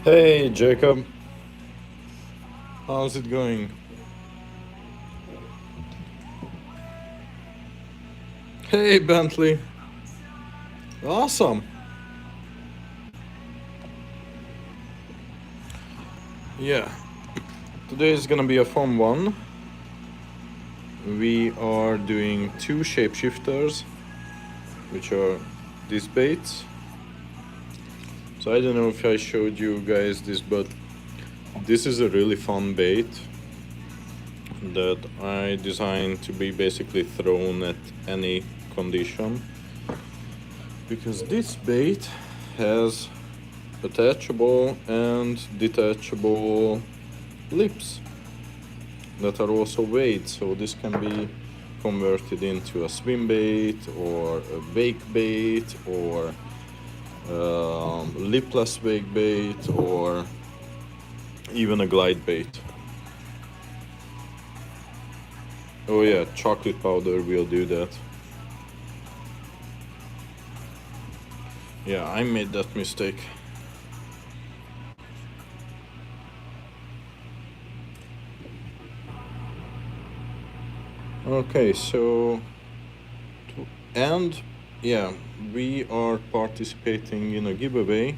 Hey Jacob, how's it going? Hey Bentley, awesome. Yeah, today is gonna be a fun one. We are doing two shapeshifters, which are these baits. So I don't know if I showed you guys this, but this is a really fun bait that I designed to be basically thrown at any condition. Because this bait has attachable and detachable lips that are also weights, so this can be converted into a swim bait or a wake bait or lipless wake bait or even a glide bait. Oh yeah, chocolate powder will do that. Yeah, I made that mistake. Okay, so and yeah, we are participating in a giveaway.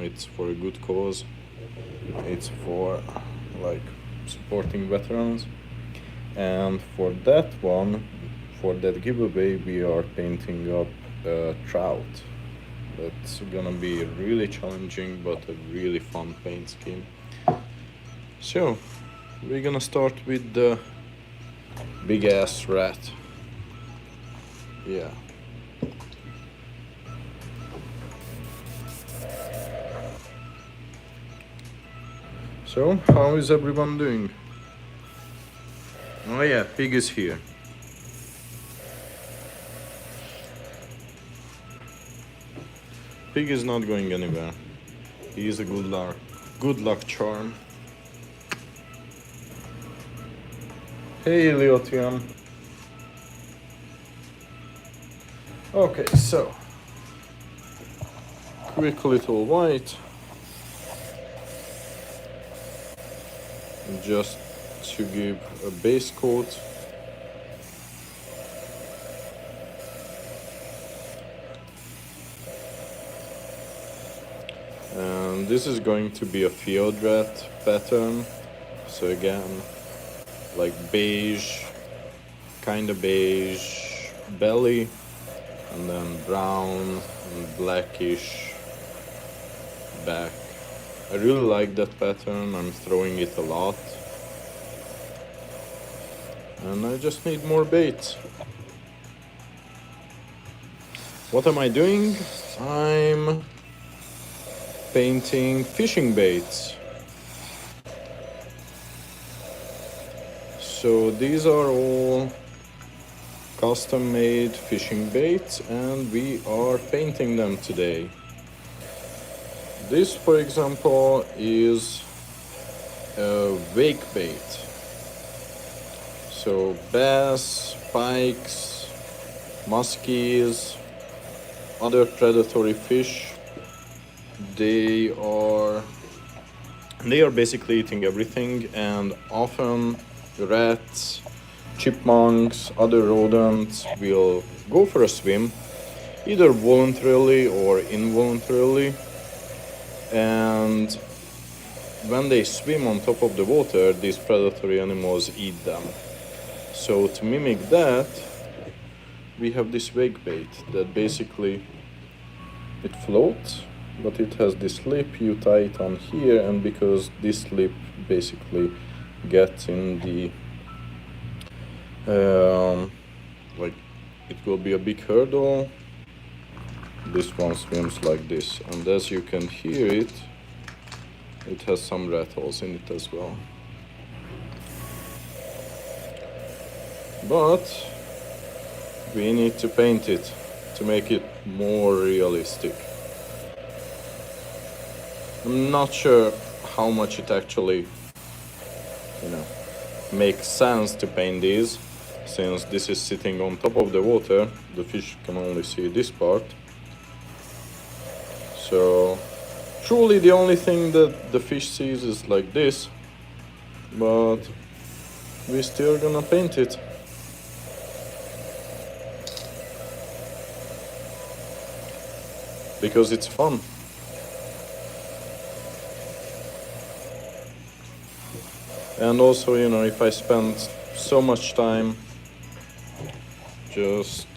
It's for a good cause. It's for like supporting veterans, and for that one, for that giveaway, we are painting up a trout. That's gonna be really challenging, but a really fun paint scheme. So we're gonna start with the big ass rat. Yeah. So, how is everyone doing? Oh yeah, Pig is here. Pig is not going anywhere. He is a good luck charm. Hey Leotian. Okay, so quick little white, just to give a base coat. And this is going to be a field rat pattern. So again, like beige, kinda beige belly, and then brown and blackish back. I really like that pattern, I'm throwing it a lot. And I just need more bait. What am I doing? I'm painting fishing baits. So these are all custom made fishing baits and we are painting them today. This, for example, is a wake bait. So bass, pikes, muskies, other predatory fish, they are basically eating everything, and often rats, chipmunks, other rodents will go for a swim, either voluntarily or involuntarily, and when they swim on top of the water, these predatory animals eat them. So to mimic that, we have this wake bait that basically it floats, but it has this lip. You tie it on here, and because this lip basically gets in the like it will be a big hurdle, this one swims like this, and as you can hear it, it has some rattles in it as well. But we need to paint it to make it more realistic. I'm not sure how much it actually, makes sense to paint these, since this is sitting on top of the water, the fish can only see this part. So truly the only thing that the fish sees is like this, but we're still gonna paint it. Because it's fun. And also, you know, if I spend so much time just...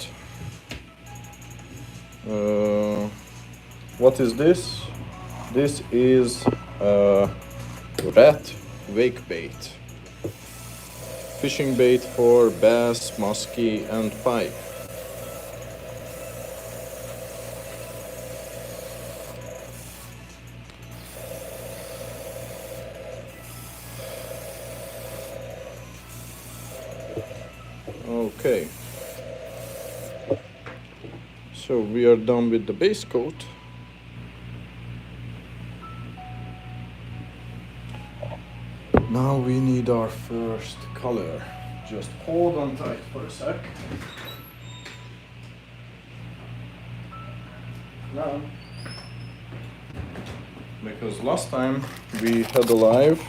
what is this? This is rat wake bait. Fishing bait for bass, muskie and pike. Okay, so we are done with the base coat. Now we need our first color. Just hold on tight for a sec. Now, because last time we had a live,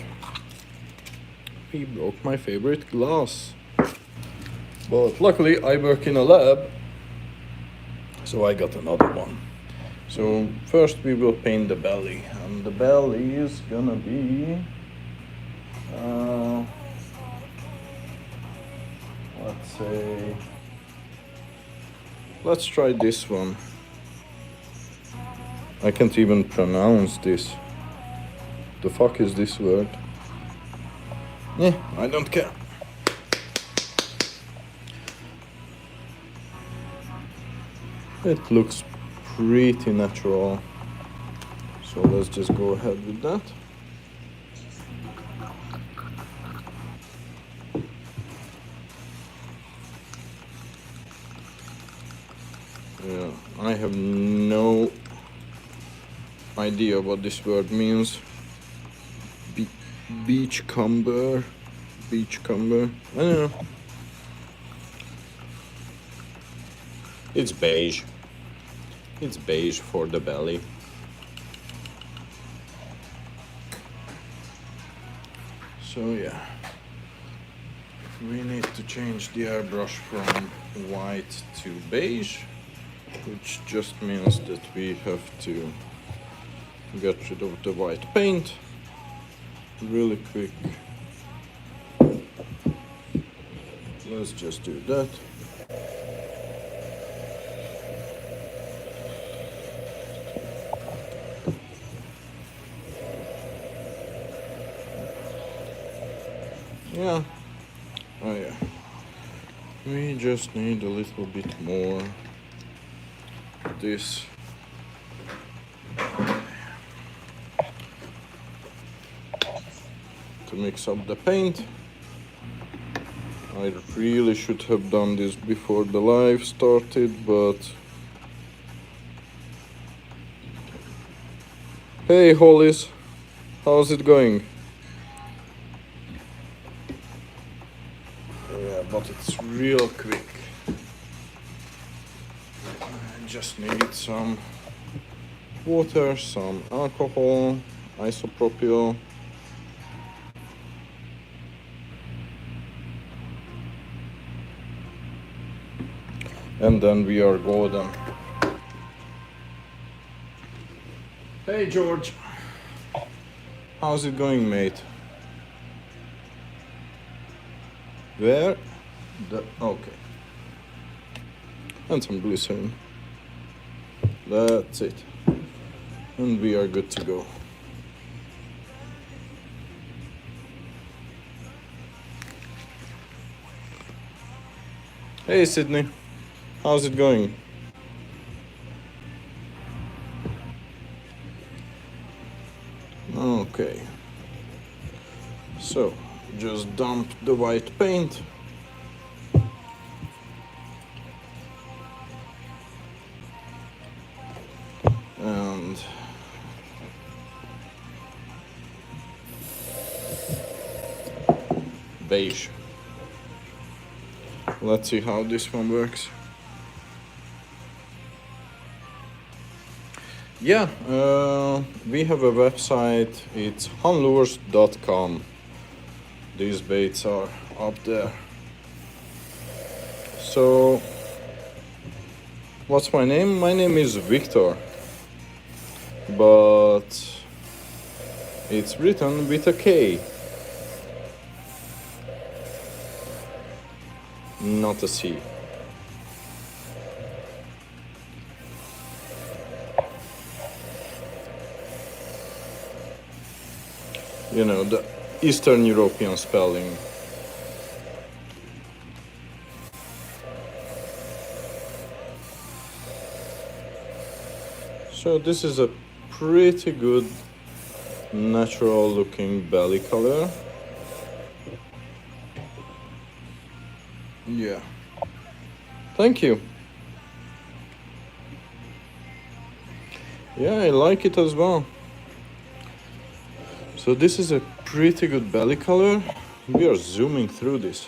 we broke my favorite glass. But luckily I work in a lab, so I got another one. So first we will paint the belly, and the belly is gonna be let's try this one. I can't even pronounce this. The fuck is this word? Yeah, I don't care. It looks pretty natural, so let's just go ahead with that. Yeah, I have no idea what this word means. Beachcomber. I don't know. It's beige. It's beige for the belly. So yeah, we need to change the airbrush from white to beige, which just means that we have to get rid of the white paint really quick. Let's just do that. Yeah. Oh yeah. We just need a little bit more of this. To mix up the paint. I really should have done this before the live started, but... Hey Hollis, how's it going? Yeah, but it's real quick. I just need some water, some alcohol, isopropyl. And then we are golden. Hey George, how's it going, mate? Where? Okay. And some glycerin. That's it. And we are good to go. Hey Sydney, how's it going? Okay. So, just dump the white paint. And beige. Let's see how this one works. Yeah, we have a website. It's hanlures.com. These baits are up there. So, what's my name? My name is Victor, but it's written with a K, not a C. You know, the Eastern European spelling. So this is a pretty good natural looking belly color. Yeah. Thank you. Yeah, I like it as well. So this is a pretty good belly color. We are zooming through this.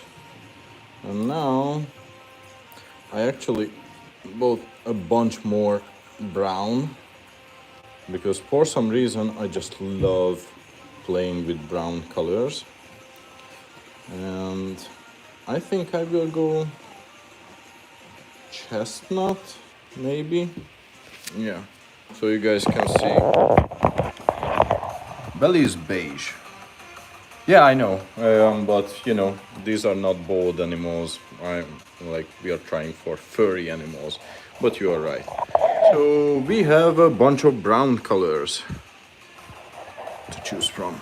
And now I actually bought a bunch more brown because for some reason I just love playing with brown colors. And I think I will go chestnut, maybe. Yeah, so you guys can see. Belly is beige. Yeah, I know, but you know, these are not bold animals. We are trying for furry animals, but you are right. So we have a bunch of brown colors to choose from.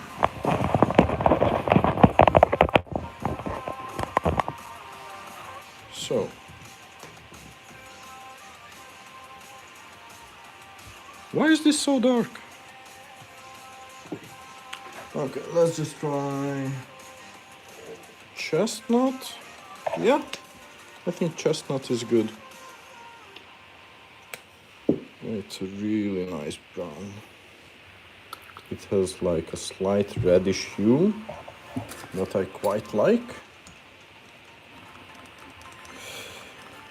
So, why is this so dark? Okay, let's just try chestnut. Yeah, I think chestnut is good. It's a really nice brown. It has like a slight reddish hue that I quite like.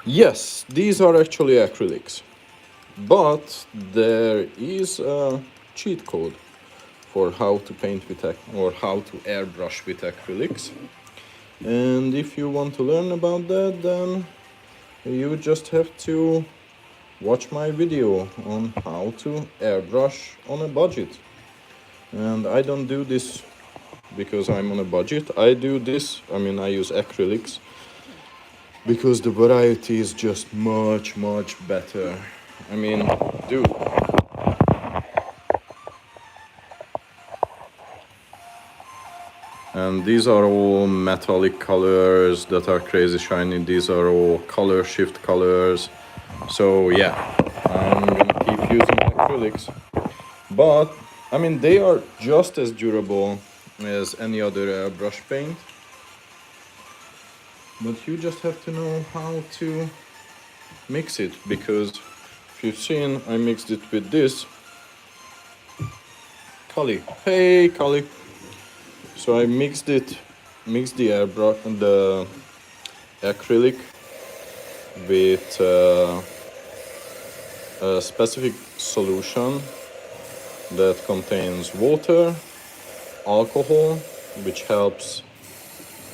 Yes, these are actually acrylics, but there is a cheat code for how to paint with or how to airbrush with acrylics. And if you want to learn about that, then you just have to watch my video on how to airbrush on a budget. And I don't do this because I'm on a budget. I use acrylics because the variety is just much better. I mean, dude. And these are all metallic colors that are crazy shiny. These are all color shift colors. So yeah, I'm gonna keep using acrylics. But, I mean, they are just as durable as any other brush paint. But you just have to know how to mix it, because if you've seen, I mixed it with this. Kali. Hey, Kali. So I mixed the airbrush and the acrylic with a specific solution that contains water, alcohol, which helps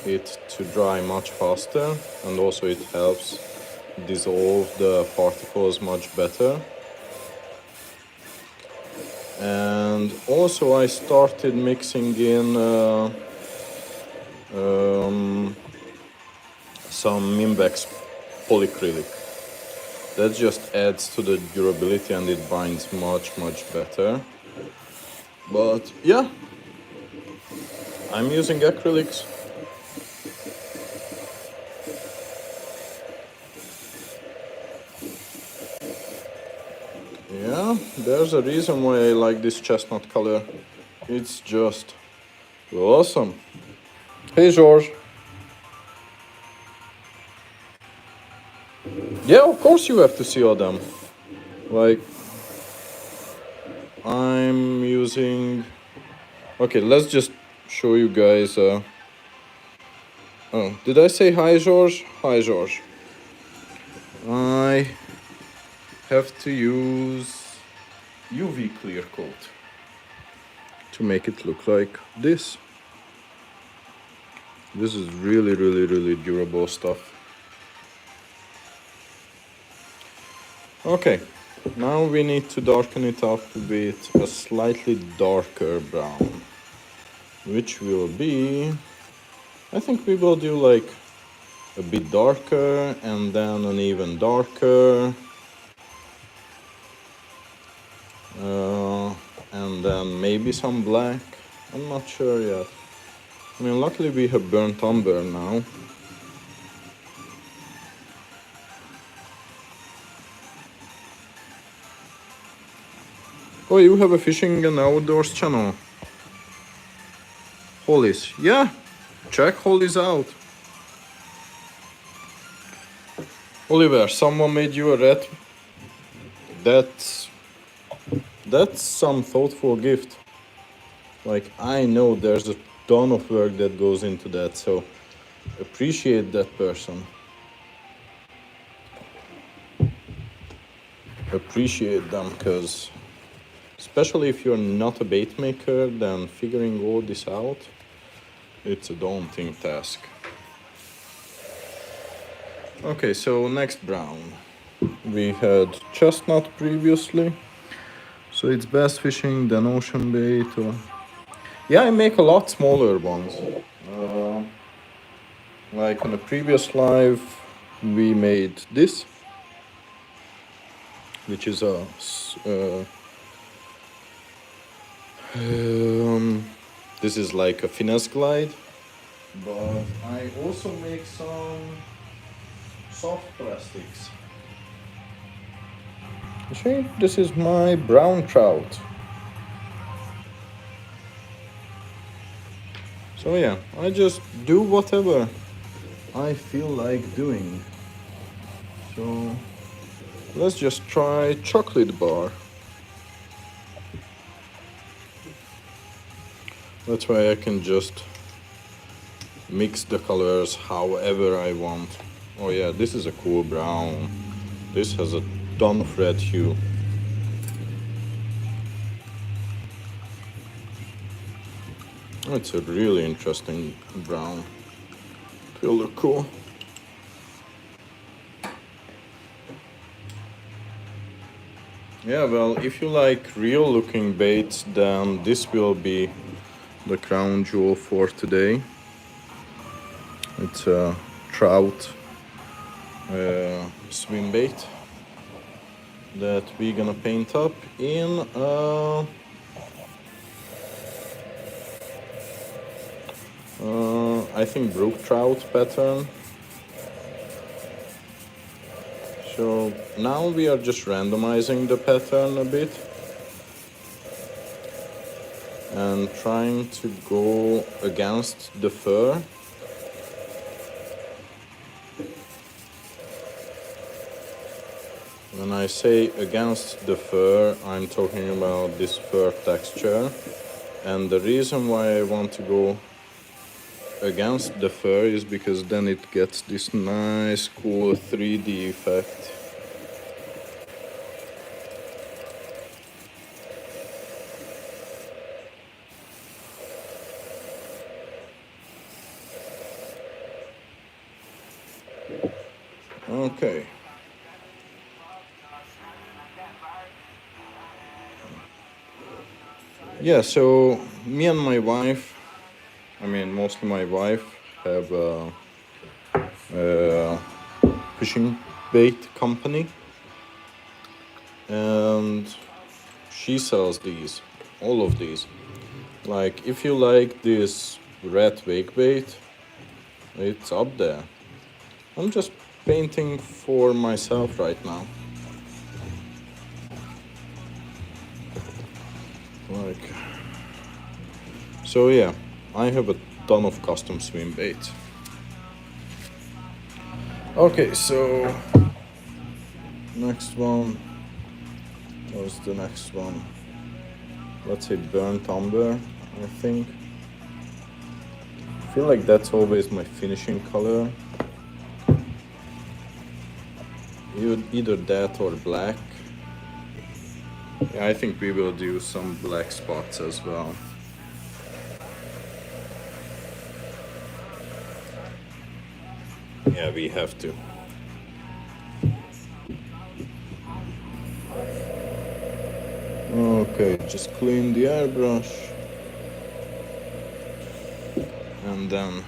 it to dry much faster, and also it helps dissolve the particles much better. And also I started mixing in some Mimbex polyacrylic. That just adds to the durability and it binds much better. But yeah, I'm using acrylics. Yeah, there's a reason why I like this chestnut color. It's just awesome. Hey, George. Yeah, of course you have to see all them. Like, I'm using... Okay, let's just show you guys... Oh, did I say hi, George? Hi, George. I have to use UV clear coat to make it look like this. This is really durable stuff. Okay, now we need to darken it up with a slightly darker brown, which will be, I think we will do like a bit darker and then an even darker, and then maybe some black. I'm not sure yet. I mean, luckily we have burnt umber now. Oh, you have a fishing and outdoors channel. Hollies. Yeah, check Hollies out. Oliver, someone made you a red. That's some thoughtful gift. Like, I know there's a ton of work that goes into that, so appreciate that person. Appreciate them, because especially if you're not a bait maker, then figuring all this out, it's a daunting task. Okay, so next brown. We had chestnut previously, so it's bass fishing, then ocean bait. Yeah, I make a lot smaller ones. Like on a previous live, we made this, which is a this is like a finesse glide, but I also make some soft plastics. See, this is my brown trout. So yeah, I just do whatever I feel like doing. So let's just try chocolate bar. That's why I can just mix the colors however I want. Oh yeah, this is a cool brown. This has a ton of red hue. It's a really interesting brown. It will look cool. Yeah, well, if you like real looking baits, then this will be the crown jewel for today. It's a trout swim bait that we're gonna paint up in I think brook trout pattern. So now we are just randomizing the pattern a bit and trying to go against the fur. When I say against the fur, I'm talking about this fur texture. And the reason why I want to go against the fur is because then it gets this nice cool 3D effect. Okay. Yeah, so me and my wife, I mean mostly my wife, have a fishing bait company, and she sells these, all of these. Like, if you like this red wake bait, it's up there. I'm just painting for myself right now. Like, so yeah, I have a ton of custom swim baits. Okay, so next one. What's the next one? Let's say burnt umber, I think. I feel like that's always my finishing color. Either that or black. Yeah, I think we will do some black spots as well. Yeah, we have to. Okay, just clean the airbrush. And then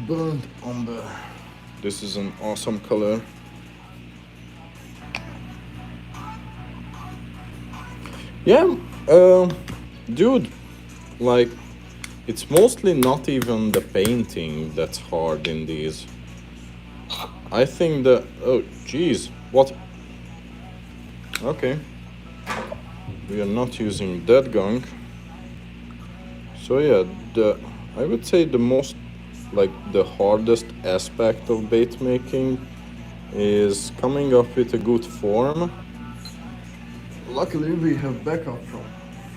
burnt umber. This is an awesome color. Yeah, dude, like, it's mostly not even the painting that's hard in these. I think that, oh, geez, what? Okay, we are not using that gunk. So yeah, I would say the most, like, the hardest aspect of bait making is coming up with a good form. Luckily, we have backup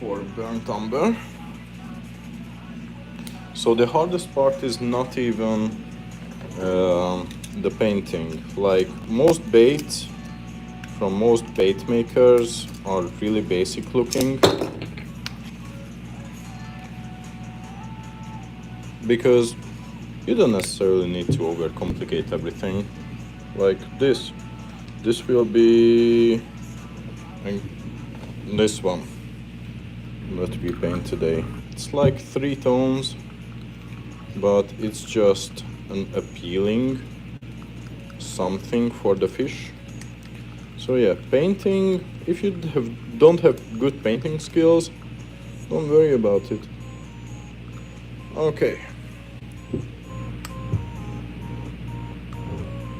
for burnt umber. So the hardest part is not even the painting. Like, most baits from most bait makers are really basic looking, because you don't necessarily need to overcomplicate everything. Like this will be, like, this one that we paint today. It's like 3 tones, but it's just an appealing something for the fish. So yeah, painting, if you don't have good painting skills, don't worry about it. Okay.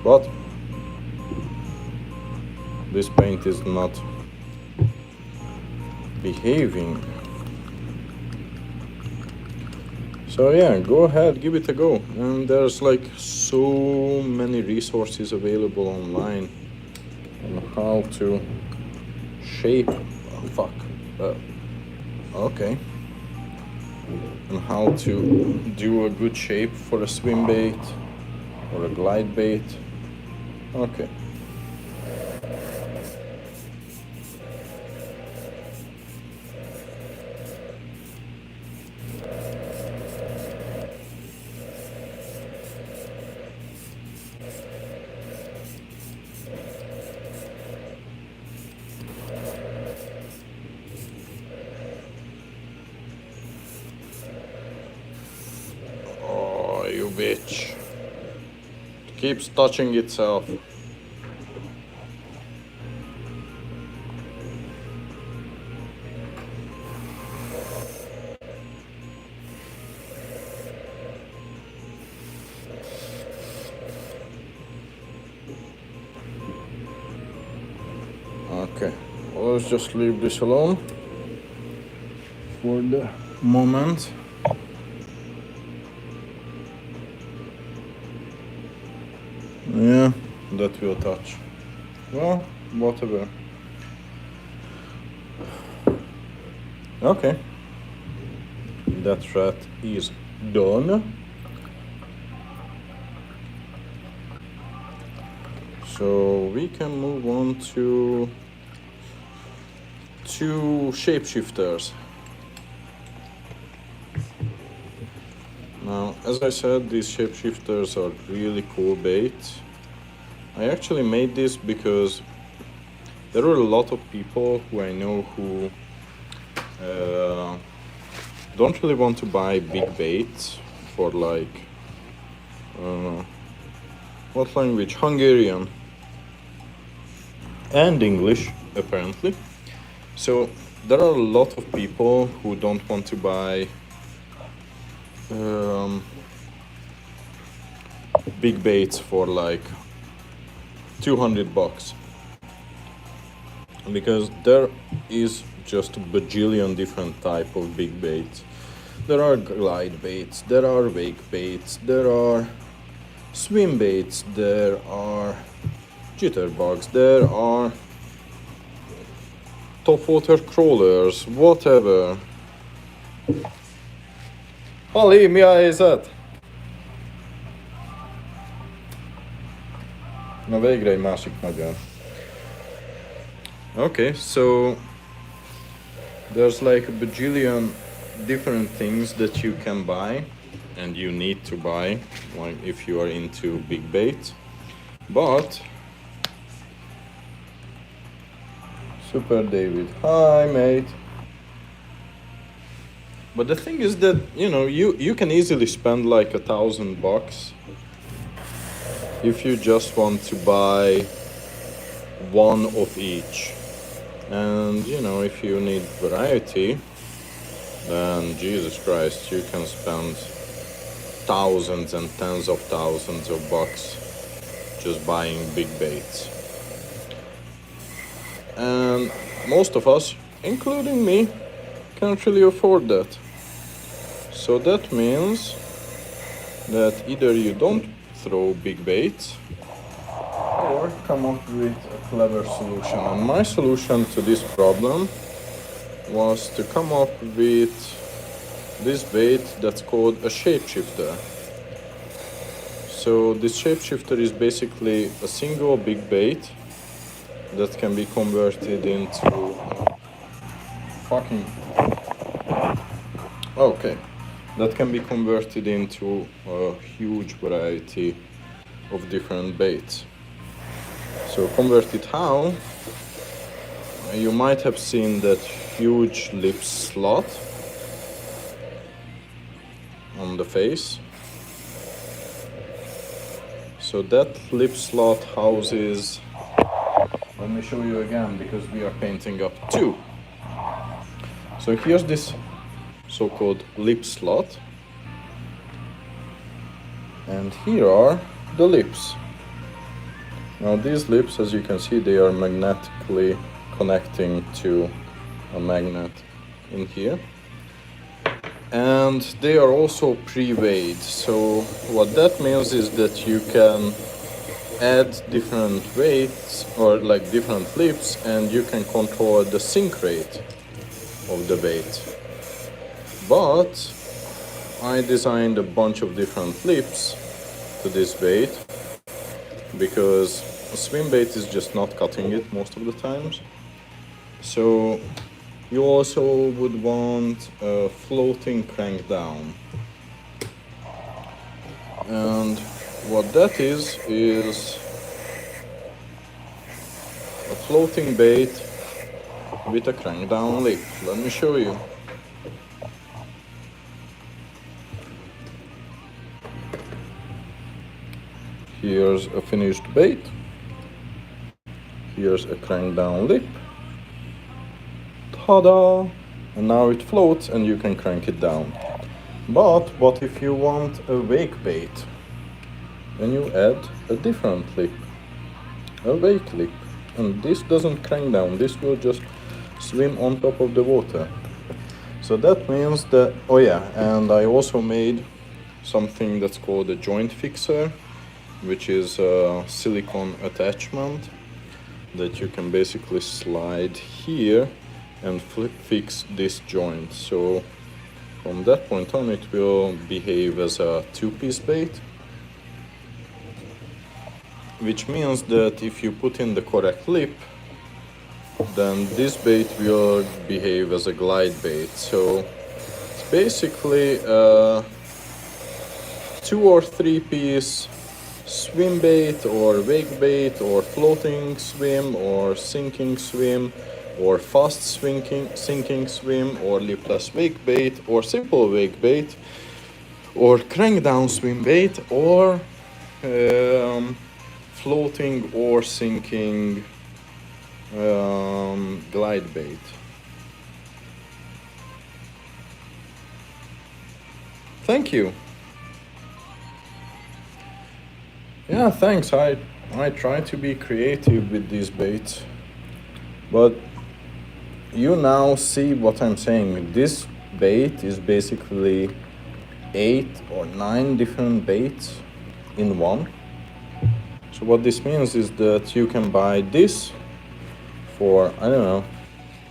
But this paint is not behaving. So yeah, go ahead, give it a go. And there's like so many resources available online on how to shape, okay, and how to do a good shape for a swim bait or a glide bait. Okay. Oh, you bitch. It keeps touching itself. Okay, well, let's just leave this alone for the moment. Yeah, that will touch. Well, whatever. Okay, that thread is done. So we can move on to shapeshifters. Now, as I said, these shapeshifters are really cool baits. I actually made this because there are a lot of people who I know who don't really want to buy big baits for, like, what language? Hungarian and English, apparently. So there are a lot of people who don't want to buy big baits for like $200, because there is just a bajillion different type of big baits. There are glide baits, there are wake baits, there are swim baits, there are jitterbugs, there are topwater crawlers, whatever. Ali, mi a helyzet? Na végre egy másik magyar. Okay, so there's like a bajillion different things that you can buy and you need to buy, like if you are into big bait. But Super David, hi mate. But the thing is that you can easily spend like $1,000 if you just want to buy one of each. And if you need variety, then Jesus Christ, you can spend thousands and tens of thousands of bucks just buying big baits. And most of us, including me, can't really afford that. So that means that either you don't throw big baits or come up with a clever solution. And my solution to this problem was to come up with this bait that's called a shapeshifter. So this shapeshifter is basically a single big bait that can be converted into that can be converted into a huge variety of different baits. So converted how? You might have seen that huge lip slot on the face. So that lip slot houses, let me show you again because we are painting up two. So here's this so-called lip slot, and here are the lips. Now these lips, as you can see, they are magnetically connecting to a magnet in here, and they are also pre-weighed. So what that means is that you can add different weights or like different lips, and you can control the sink rate of the bait. But I designed a bunch of different lips to this bait because a swim bait is just not cutting it most of the times. So you also would want a floating crank down. And what that is a floating bait with a crank down lip. Let me show you. Here's a finished bait. Here's a crank down lip. Ta-da! And now it floats and you can crank it down. But what if you want a wake bait? Then you add a different lip, a wake lip. And this doesn't crank down, this will just swim on top of the water. So that means that, oh yeah, and I also made something that's called a joint fixer, which is a silicone attachment that you can basically slide here and fix this joint. So from that point on, it will behave as a two-piece bait, which means that if you put in the correct lip, then this bait will behave as a glide bait. So it's basically a 2 or 3 piece swim bait or wake bait or floating swim or sinking swim or fast sinking swim or lipless wake bait or simple wake bait or crank down swim bait or floating or sinking glide bait. Thank you. Yeah, thanks. I try to be creative with these baits, but you now see what I'm saying. This bait is basically 8 or 9 different baits in one. So what this means is that you can buy this for, I don't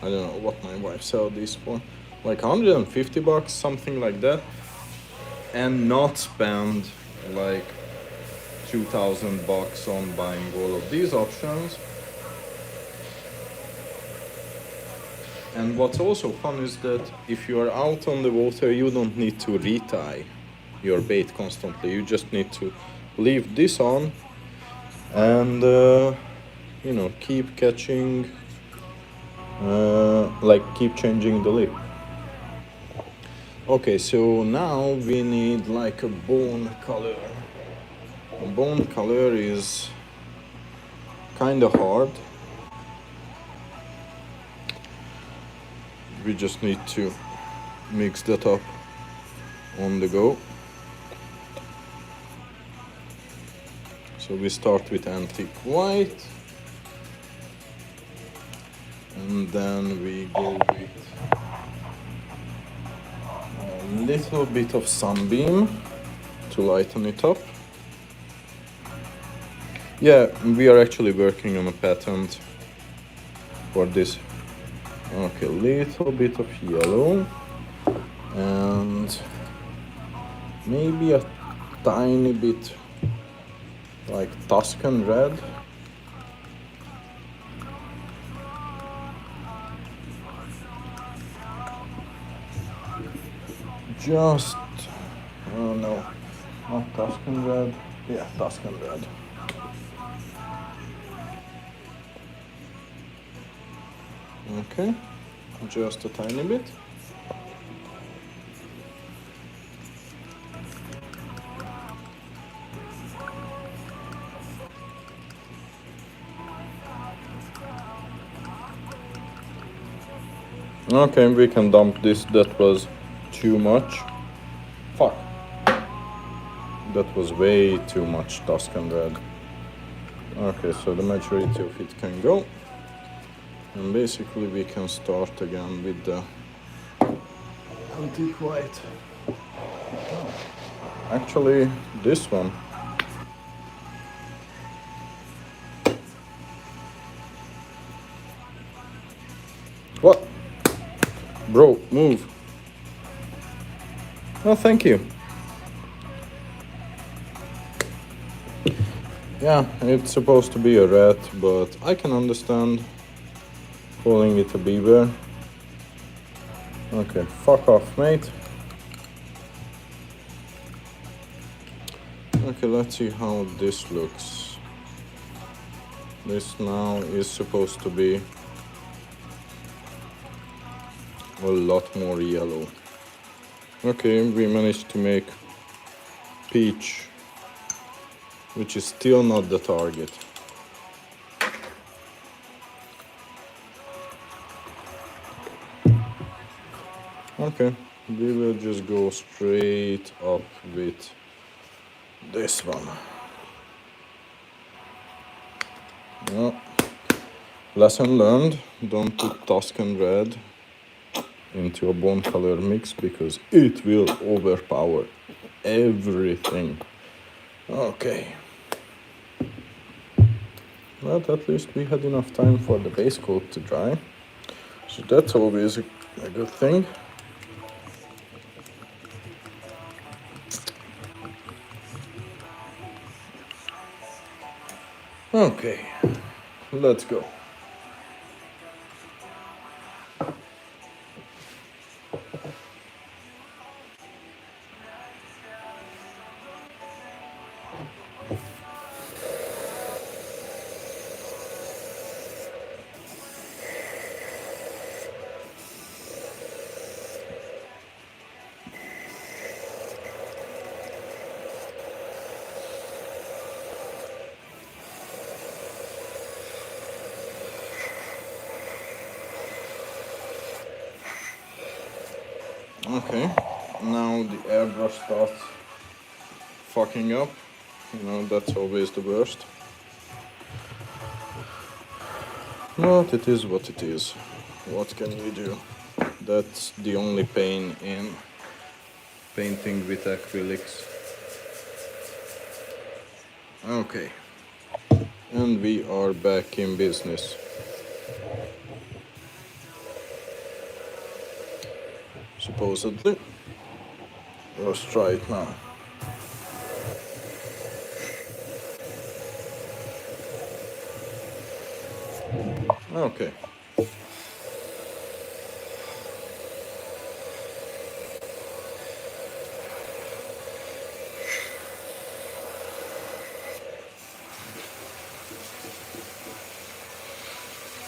know what my wife sold this for, like $150, something like that, and not spend like $2,000 on buying all of these options. And what's also fun is that if you are out on the water, you don't need to retie your bait constantly. You just need to leave this on and keep catching, like keep changing the lip. Okay, so now we need like a bone color. A bone color is kind of hard. We just need to mix that up on the go. So we start with antique white, and then we go with a little bit of sunbeam to lighten it up. Yeah, we are actually working on a patent for this. Okay, little bit of yellow and maybe a tiny bit like Tuscan red. Just, oh no, not Tuscan red. Yeah, Tuscan red. Okay, just a tiny bit. Okay, we can dump this. That was too much. Fuck. That was way too much Tuscan red. Okay, so the majority of it can go. And basically we can start again with the antique white. Actually, this one. What? Bro, move. Oh, thank you. Yeah, it's supposed to be a rat, but I can understand calling it a beaver. Okay, fuck off, mate. Okay, let's see how this looks. This now is supposed to be a lot more yellow. Okay, we managed to make peach, which is still not the target. Okay, we will just go straight up with this one. Yeah. Lesson learned, don't put Tuscan red into a bone color mix because it will overpower everything. Okay. But at least we had enough time for the base coat to dry. So that's always a good thing. Okay, let's go. Okay, now the airbrush starts fucking up. You know, that's always the worst. But it is what it is. What can you do? That's the only pain in painting with acrylics. Okay, and we are back in business. Supposedly. Let's try it now. Okay.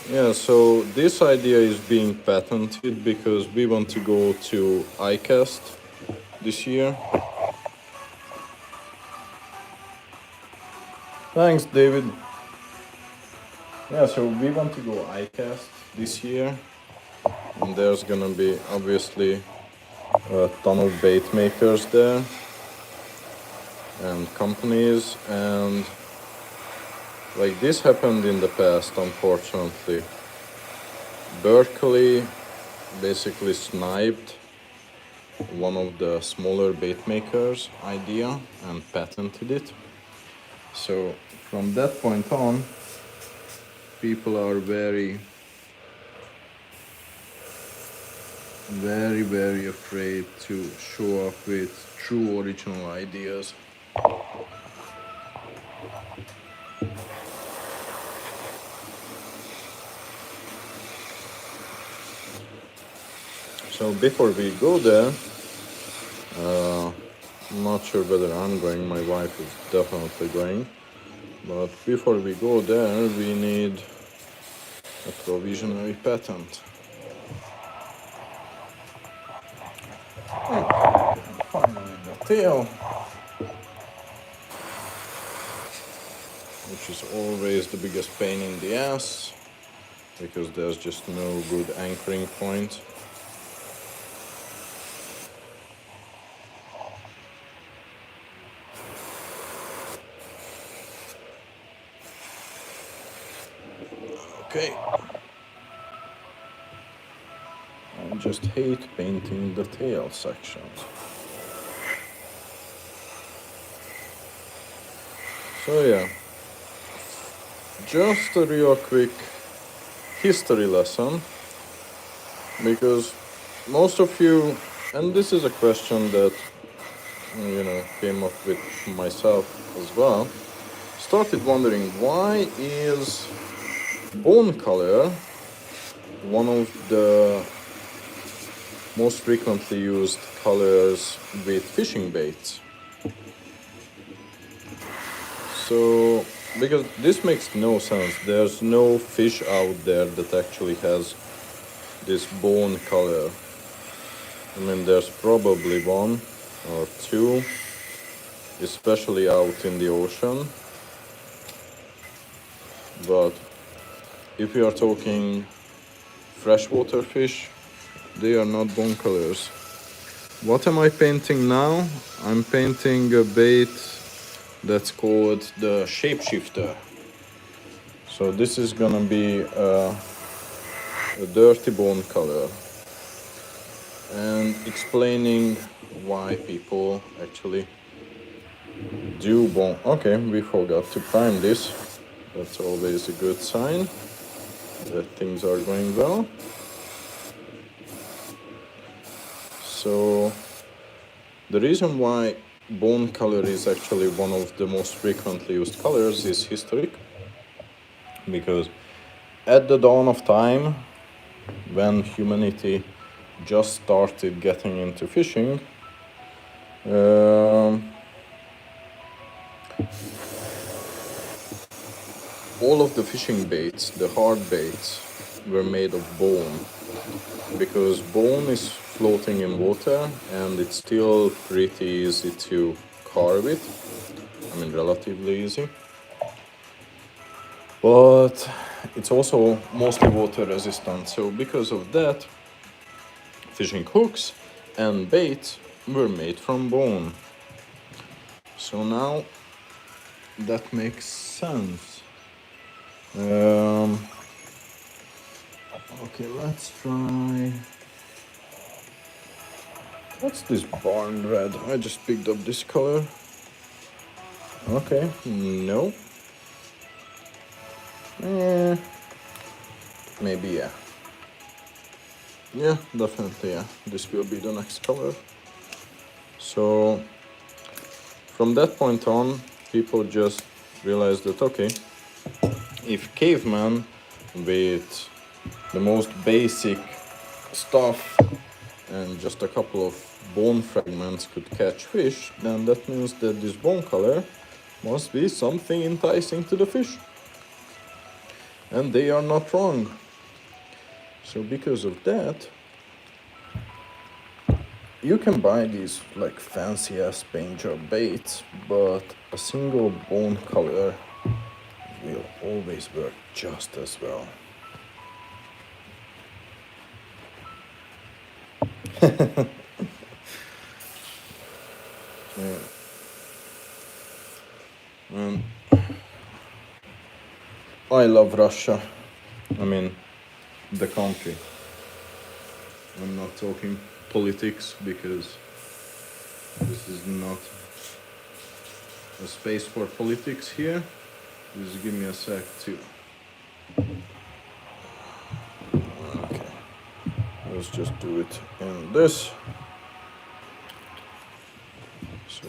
Yeah, so this idea is being patented because we want to go to ICAST this year. Thanks, David. Yeah, so we want to go ICAST this year, and there's gonna be obviously a ton of bait makers there and companies, and like this happened in the past, unfortunately. Berkeley basically sniped one of the smaller bait makers' idea and patented it. So from that point on, people are very, very afraid to show up with true original ideas. So before we go there, I'm not sure whether I'm going, my wife is definitely going. But before we go there, we need a provisionary patent. Finally the tail, which is always the biggest pain in the ass, because there's just no good anchoring point. Okay. I just hate painting the tail sections. So yeah, just a real quick history lesson, because most of you, and this is a question that came up with myself as well, started wondering, why is bone color one of the most frequently used colors with fishing baits? So, because this makes no sense, there's no fish out there that actually has this bone color. I mean, there's probably one or two, especially out in the ocean. But if you are talking freshwater fish, they are not bone colors. What am I painting now? I'm painting a bait that's called the shapeshifter. So this is gonna be a dirty bone color, and explaining why people actually do bone. Okay, we forgot to prime this. That's always a good sign that things are going well. So the reason why bone color is actually one of the most frequently used colors is historic, because at the dawn of time, when humanity just started getting into fishing, all of the fishing baits, the hard baits, were made of bone, because bone is floating in water and it's still pretty easy to carve it. I mean, relatively easy. But it's also mostly water resistant. So because of that, fishing hooks and baits were made from bone. So now that makes sense. Okay, let's try. What's this barn red? I just picked up this color. Okay, no. Maybe yeah. Yeah, definitely yeah. This will be the next color. So from that point on, people just realized that, okay, if caveman with the most basic stuff and just a couple of bone fragments could catch fish, then that means that this bone color must be something enticing to the fish. And they are not wrong. So because of that, you can buy these like fancy ass paint job baits, but a single bone color will always work just as well. Yeah. And I love Russia. I mean, the country. I'm not talking politics because this is not a space for politics here. Just give me a sec too. Okay. Let's just do it in this. So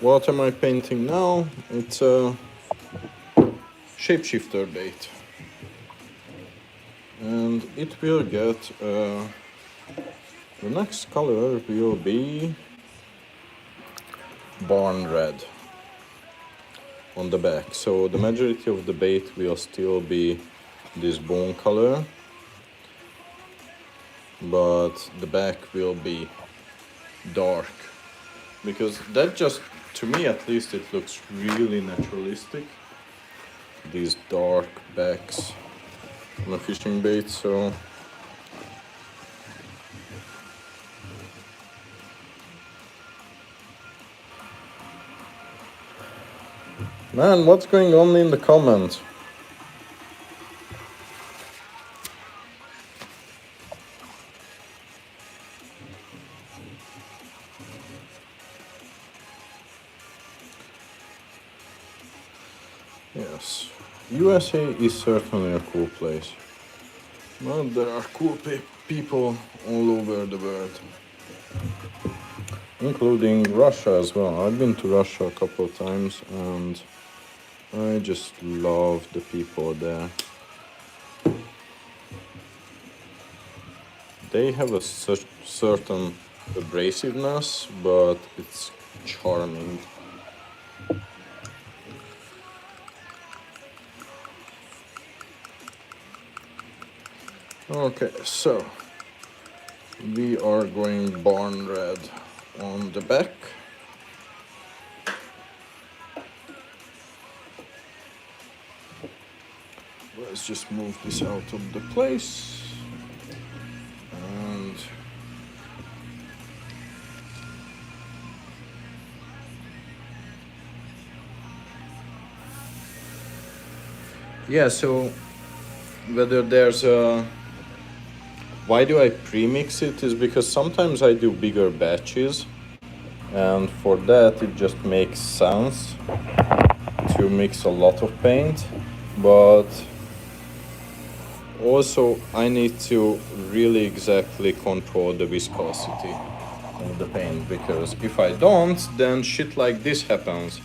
what am I painting now? It's a shapeshifter bait. And it will get, the next color will be barn red on the back. So the majority of the bait will still be this bone color, but the back will be dark. Because that just, to me at least, it looks really naturalistic. These dark backs on a fishing bait, so man, what's going on in the comments? Yes, USA is certainly a cool place. Well, there are cool people all over the world, including Russia as well. I've been to Russia a couple of times and I just love the people there. They have a certain abrasiveness, but it's charming. Okay, so we are going barn red on the back. Let's just move this out of the place. And yeah, so whether there's a, why do I pre-mix it is because sometimes I do bigger batches, and for that it just makes sense to mix a lot of paint, but also I need to really exactly control the viscosity of the paint, because if I don't, then shit like this happens.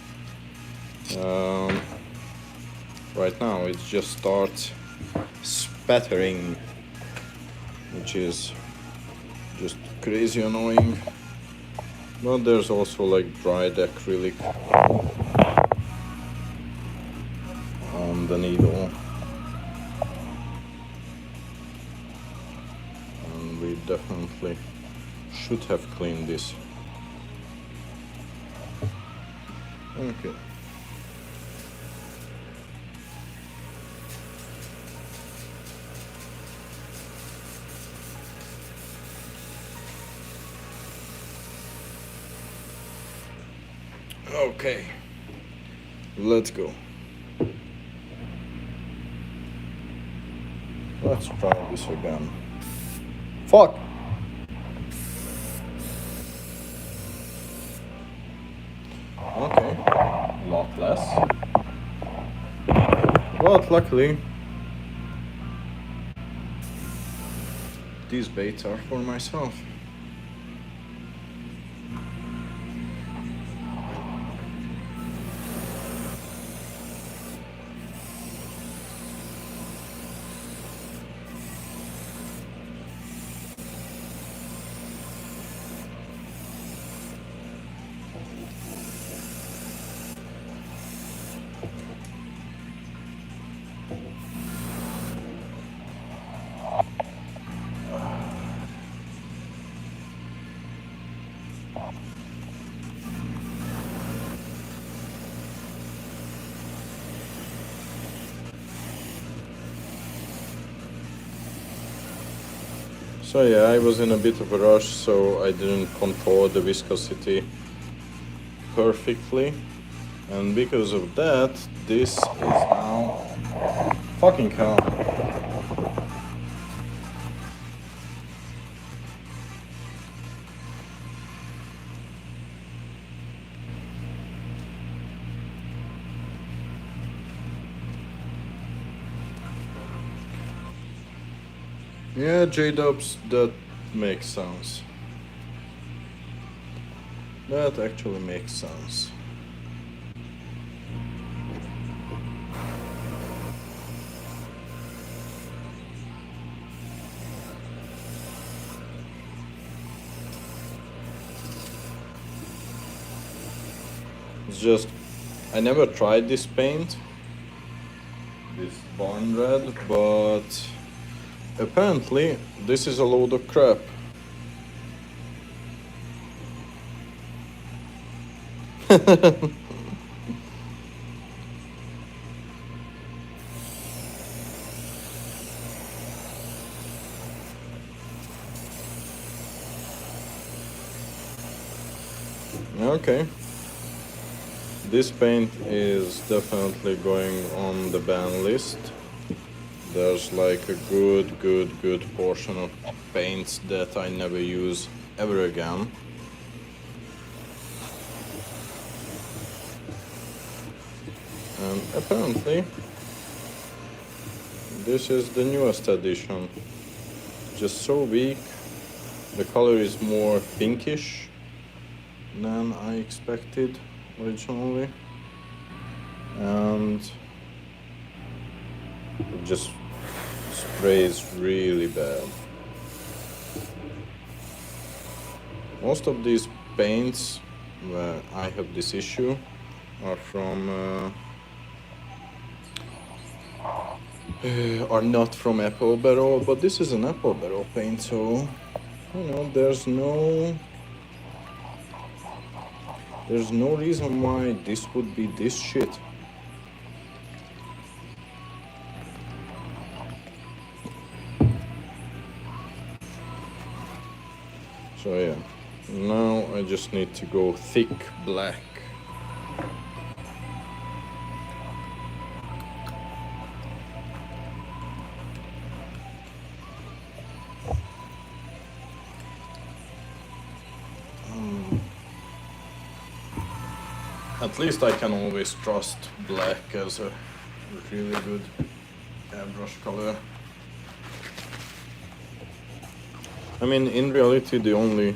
Right now it just starts spattering, which is just crazy annoying. But there's also like dried acrylic on the needle, and we definitely should have cleaned this. Okay. Okay, let's go. Let's try this again. Fuck! Okay, a lot less. But luckily, these baits are for myself. So yeah, I was in a bit of a rush, so I didn't control the viscosity perfectly, and because of that, this is now fucking hell. Yeah, J-dubs, that makes sense. That actually makes sense. It's just, I never tried this paint, this barn red, but apparently this is a load of crap. Okay. This paint is definitely going on the ban list. There's like a good portion of paints that I never use ever again. And apparently, this is the newest edition. Just so weak. The color is more pinkish than I expected originally. And it just sprays really bad. Most of these paints where I have this issue are from are not from apple barrel, but this is an apple barrel paint, so you know there's no reason why this would be this shit. So yeah, now I just need to go thick black. At least I can always trust black as a really good airbrush color. I mean, in reality, the only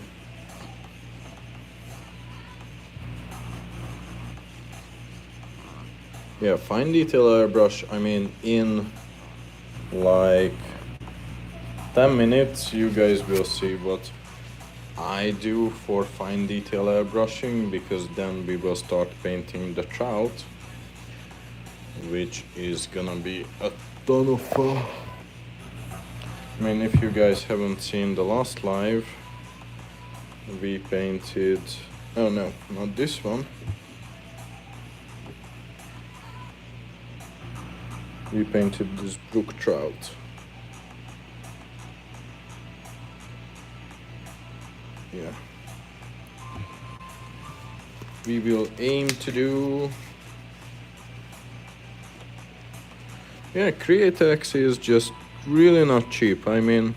fine detail airbrush, I mean, in like 10 minutes you guys will see what I do for fine detail airbrushing, because then we will start painting the trout, which is gonna be a ton of fun. I mean, if you guys haven't seen the last live, we painted, oh no, not this one. We painted this brook trout. Yeah. We will aim to do... Yeah, Createx is just really not cheap. I mean,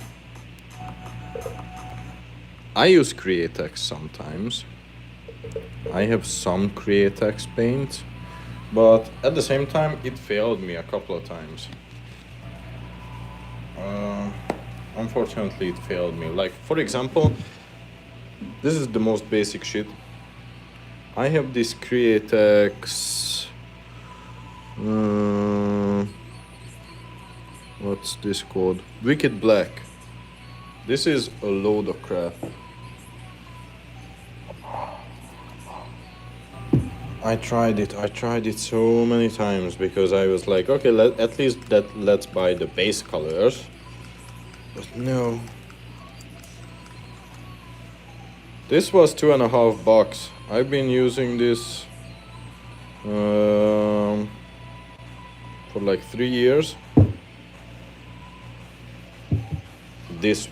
I use Createx sometimes. I have some Createx paint, but at the same time it failed me a couple of times. Unfortunately it failed me. Like, for example, this is the most basic shit. I have this Createx... what's this called? Wicked Black. This is a load of crap. I tried it so many times because I was like, okay, at least let's buy the base colors. But no. This was $2.50. I've been using this for like 3 years. this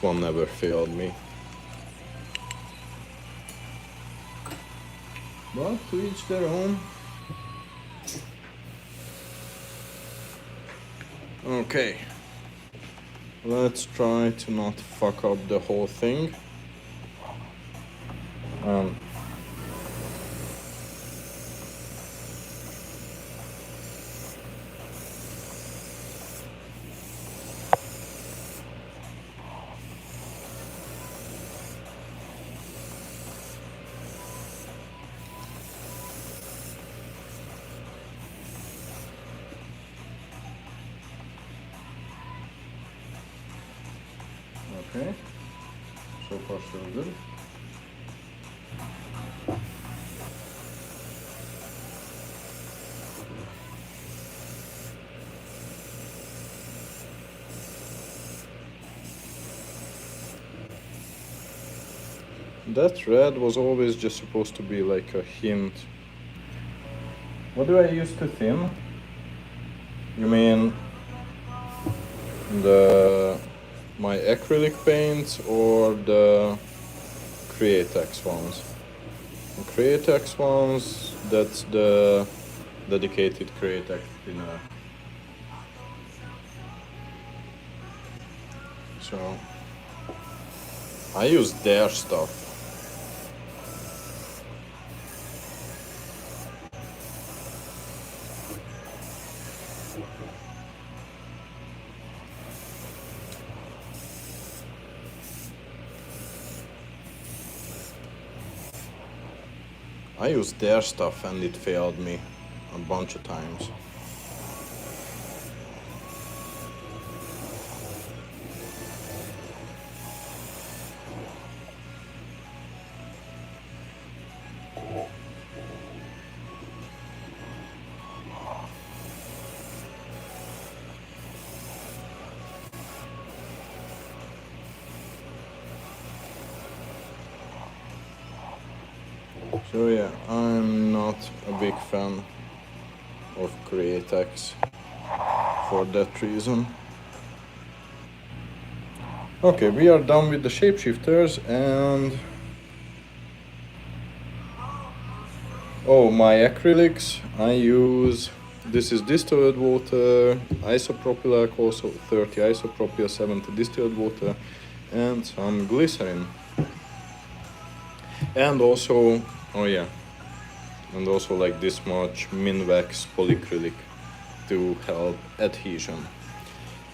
one never failed me. But to each their own. Okay, let's try to not fuck up the whole thing. Okay, so far so good. That red was always just supposed to be like a hint. What do I use to thin? You mean my acrylic paints or the Createx ones? The Createx ones, that's the dedicated Createx thinner. So I use their stuff. I used their stuff and it failed me a bunch of times. So yeah, I'm not a big fan of Createx for that reason. Okay, we are done with the shapeshifters and... Oh, my acrylics, I use... This is distilled water, isopropyl alcohol, so 30 isopropyl, 70 distilled water, and some glycerin. And also, oh yeah, and also like this much Minwax polyacrylic to help adhesion.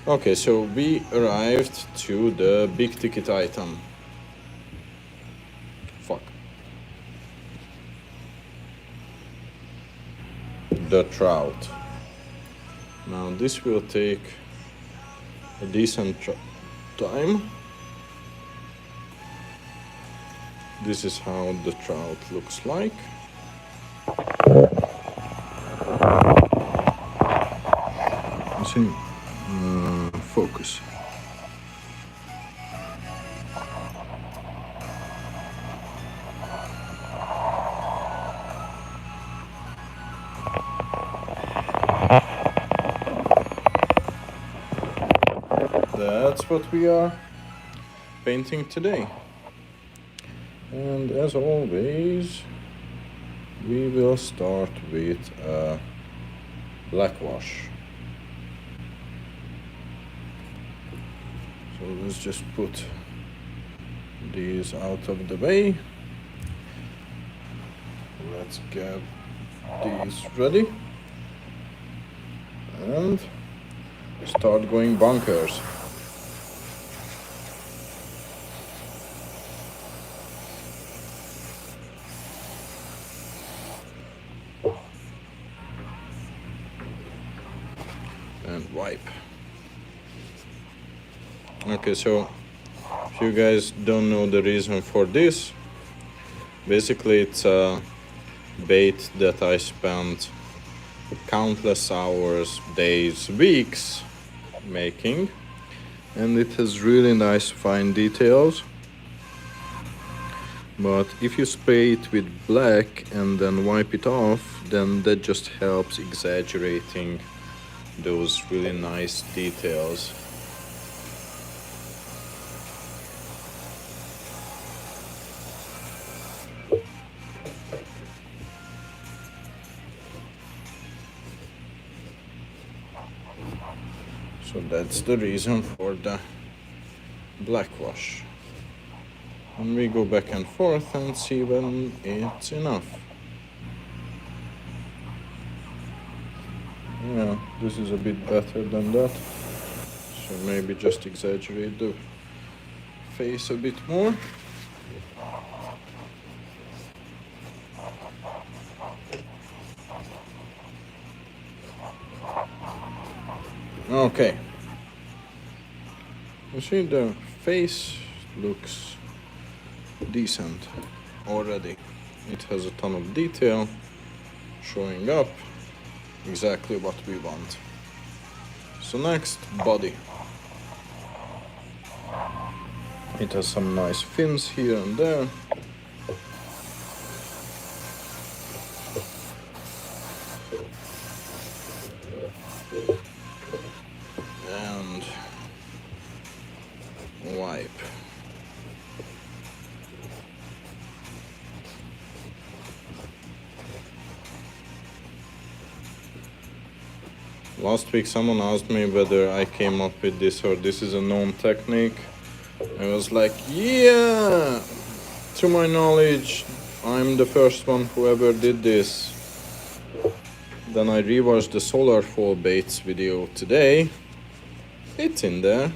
Okay, so we arrived to the big ticket item. Fuck. The Trout. Now this will take a decent time. This is how the Trout looks like. You see, focus. That's what we are painting today. And as always, we will start with a black wash. So let's just put these out of the way. Let's get these ready and start going bonkers. And wipe. Okay, so if you guys don't know the reason for this, basically it's a bait that I spent countless hours, days, weeks making, and it has really nice fine details. But if you spray it with black and then wipe it off, then that just helps exaggerating those really nice details. So that's the reason for the black wash. And we go back and forth and see when it's enough. Yeah, this is a bit better than that. So maybe just exaggerate the face a bit more. Okay. You see, the face looks decent already. It has a ton of detail showing up exactly what we want. So next, body. It has some nice fins here and there. And wipe. Last week someone asked me whether I came up with this or this is a known technique. I was like, yeah! To my knowledge, I'm the first one who ever did this. Then I rewatched the solar fall baits video today. It's in there.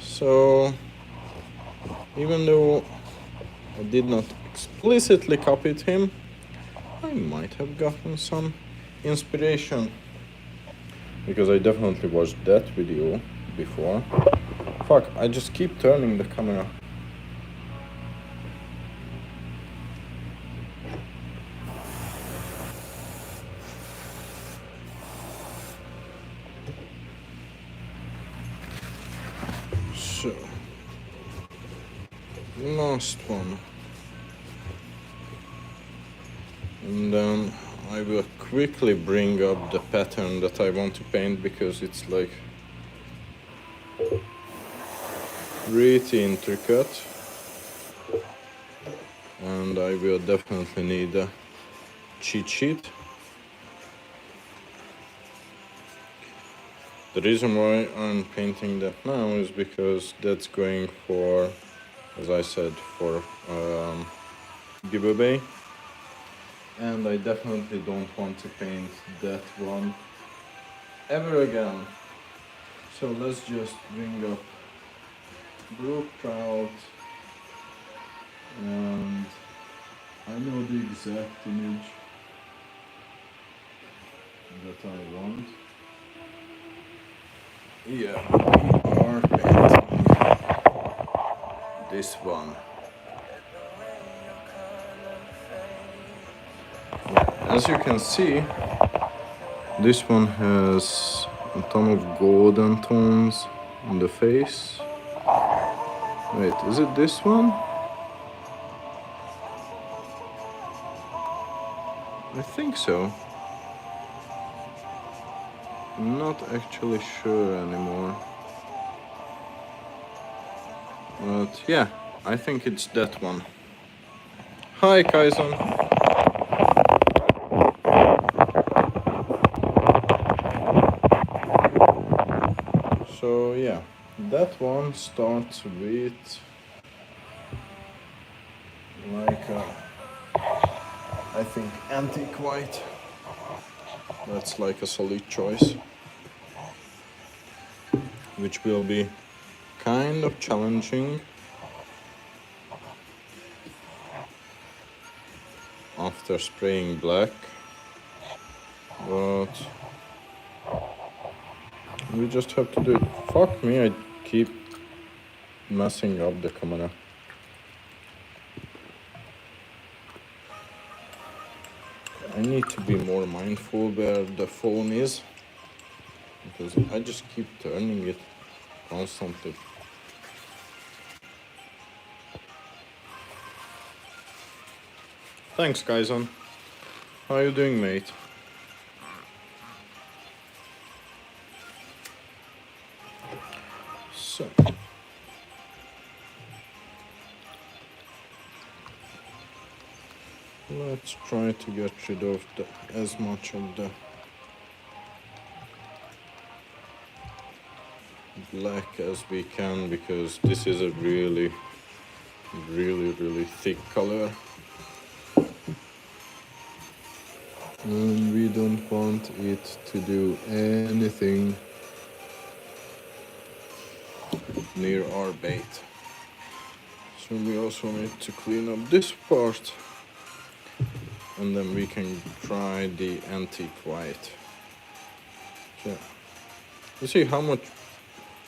So, even though I did not explicitly copy him, I might have gotten some inspiration. Because I definitely watched that video before. Fuck, I just keep turning the camera. So, last one. And then I will quickly bring up the pattern that I want to paint because it's like pretty intricate. And I will definitely need a cheat sheet. The reason why I'm painting that now is because that's going for, as I said, for giveaway. And I definitely don't want to paint that one ever again. So let's just bring up blue trout, and I know the exact image that I want. Yeah, we are painting this one. As you can see, this one has a ton of golden tones on the face. Wait, is it this one? I think so. I'm not actually sure anymore. But yeah, I think it's that one. Hi, Kaisen. So yeah, that one starts with like a, I think, antique white. That's like a solid choice, which will be kind of challenging after spraying black, but we just have to do it. Fuck me, I keep messing up the camera. I need to be more mindful where the phone is, because I just keep turning it constantly. Thanks, Kaisen. How are you doing, mate? So, let's try to get rid of as much of the black as we can, because this is a really thick color. And we don't want it to do anything near our bait. So we also need to clean up this part, and then we can try the antique white. Yeah. You see how much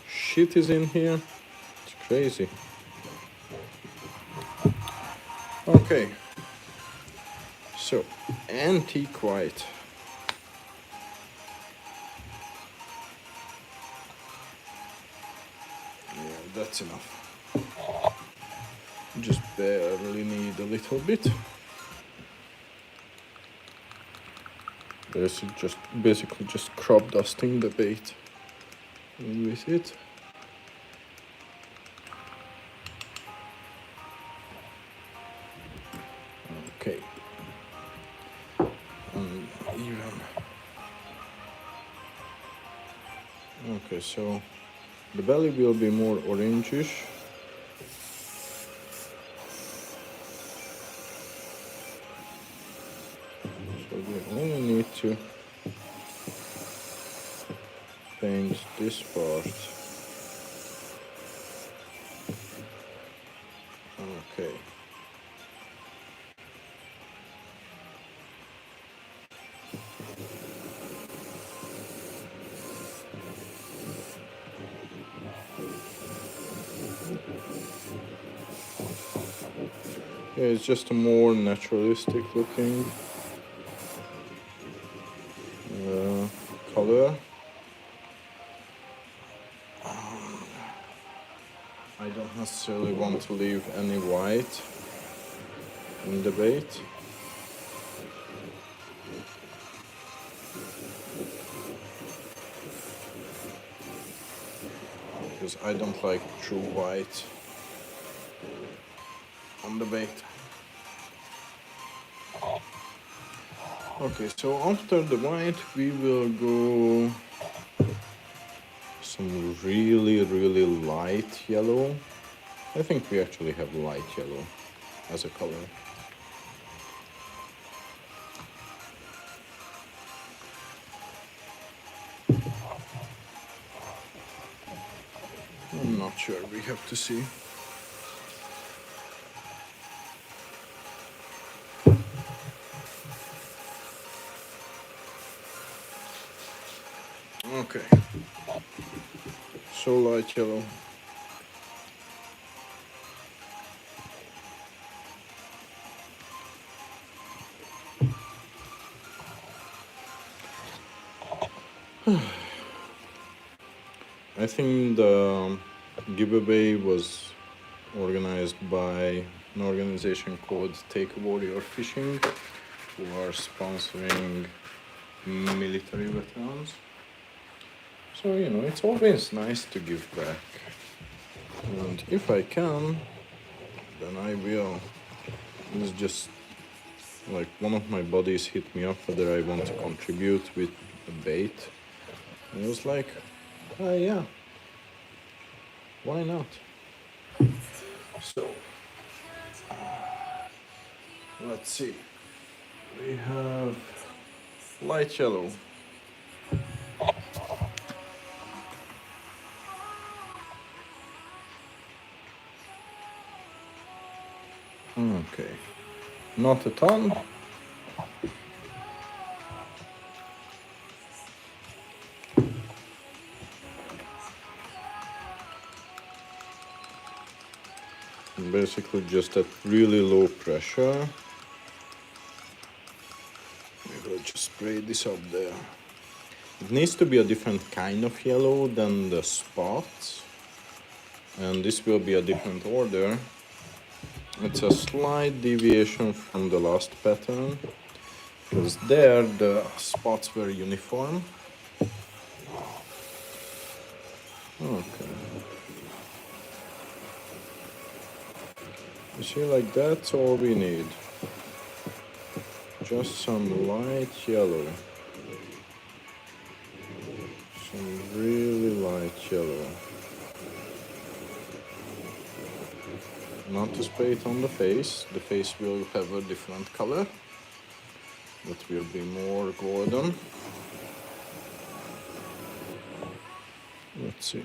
shit is in here? It's crazy. Okay. So, antique white. Yeah, that's enough. Just barely need a little bit. Basically just crop dusting the bait with it. Okay. Even. Okay, so the belly will be more orangish. So we only need to paint this part. Okay. Yeah, it's just a more naturalistic looking color. I don't necessarily want to leave any white in the bait. Because I don't like true white on the bait. Okay, so after the white we will go some really light yellow. I think we actually have light yellow as a color. I'm not sure, we have to see. Okay, so light yellow. I think the giveaway was organized by an organization called Take a Warrior Fishing, who are sponsoring military veterans. So, you know, it's always nice to give back. And if I can, then I will. It's just like one of my buddies hit me up whether I want to contribute with a bait. And I was like, yeah, why not? So, let's see. We have light yellow. Okay, not a ton. Basically just at really low pressure. We will just spray this up there. It needs to be a different kind of yellow than the spots. And this will be a different order. It's a slight deviation from the last pattern, because there the spots were uniform. Okay. You see, like that's all we need. Just some light yellow. Some really light yellow. not to spray it on the face. The face will have a different color. That will be more golden. Let's see.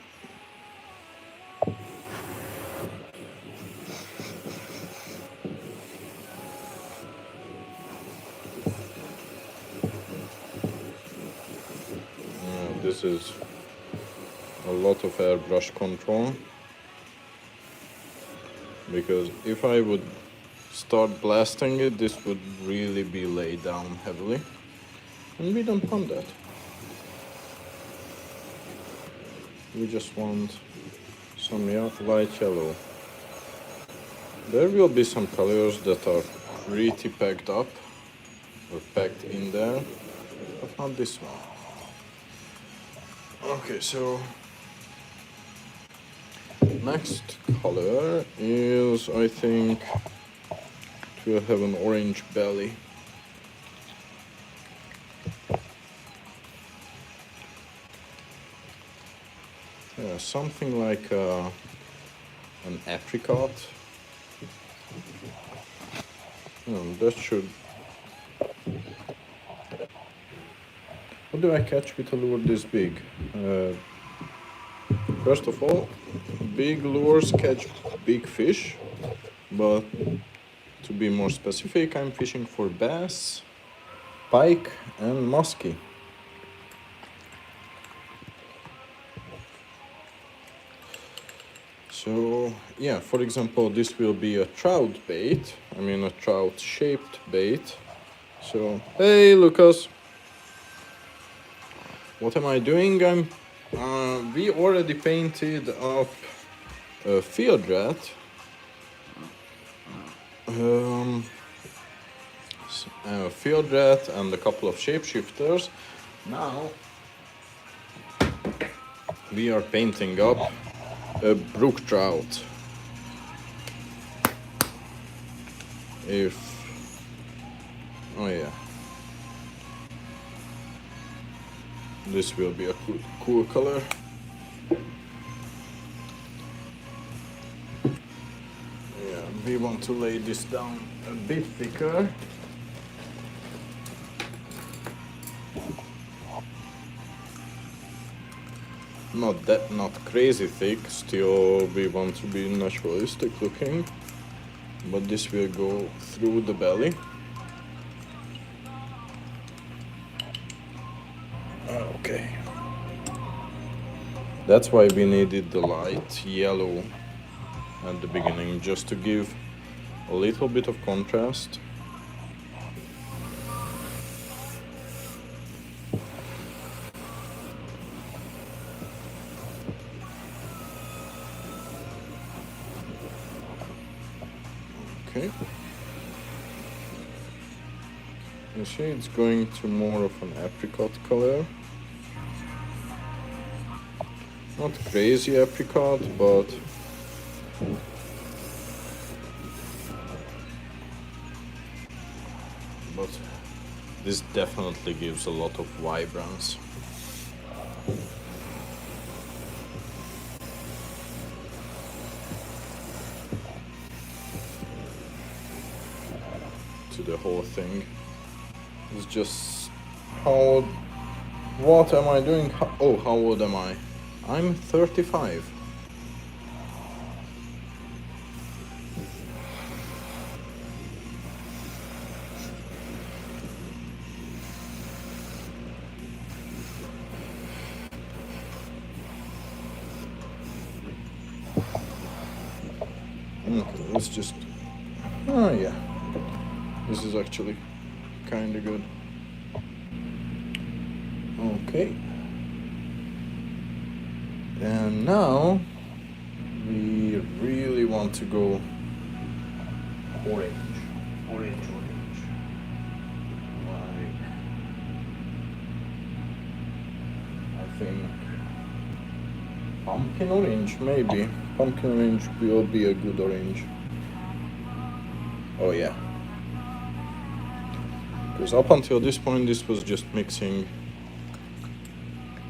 This is a lot of airbrush control, because if I would start blasting it, this would really be laid down heavily, and we don't want that. We just want some light yellow. There will be some colors that are pretty packed up or packed in there, but not this one. Okay, so next color is, I think, it will have an orange belly. Yeah, something like an apricot. That should... What do I catch with a lure this big? First of all, big lures catch big fish, but to be more specific, I'm fishing for bass, pike, and muskie. So yeah, for example, this will be a trout bait. I mean a trout shaped bait. So, hey Lucas! What am I doing? We already painted up a field rat. A field rat and a couple of shapeshifters. Now we are painting up a brook trout. Oh yeah, this will be a cool color. Yeah, we want to lay this down a bit thicker. Not crazy thick, still we want to be naturalistic looking, but this will go through the belly. Okay. That's why we needed the light yellow at the beginning, just to give a little bit of contrast. Okay. You see, it's going to more of an apricot color. Not crazy apricot, but this definitely gives a lot of vibrance. To the whole thing. It's just what am I doing? How old am I? I'm 35. Okay, let's just... Oh yeah. This is actually kind of good. Okay. And now we really want to go orange. Like, I think pumpkin orange, maybe. Pumpkin orange will be a good orange. Oh yeah. Because up until this point, this was just mixing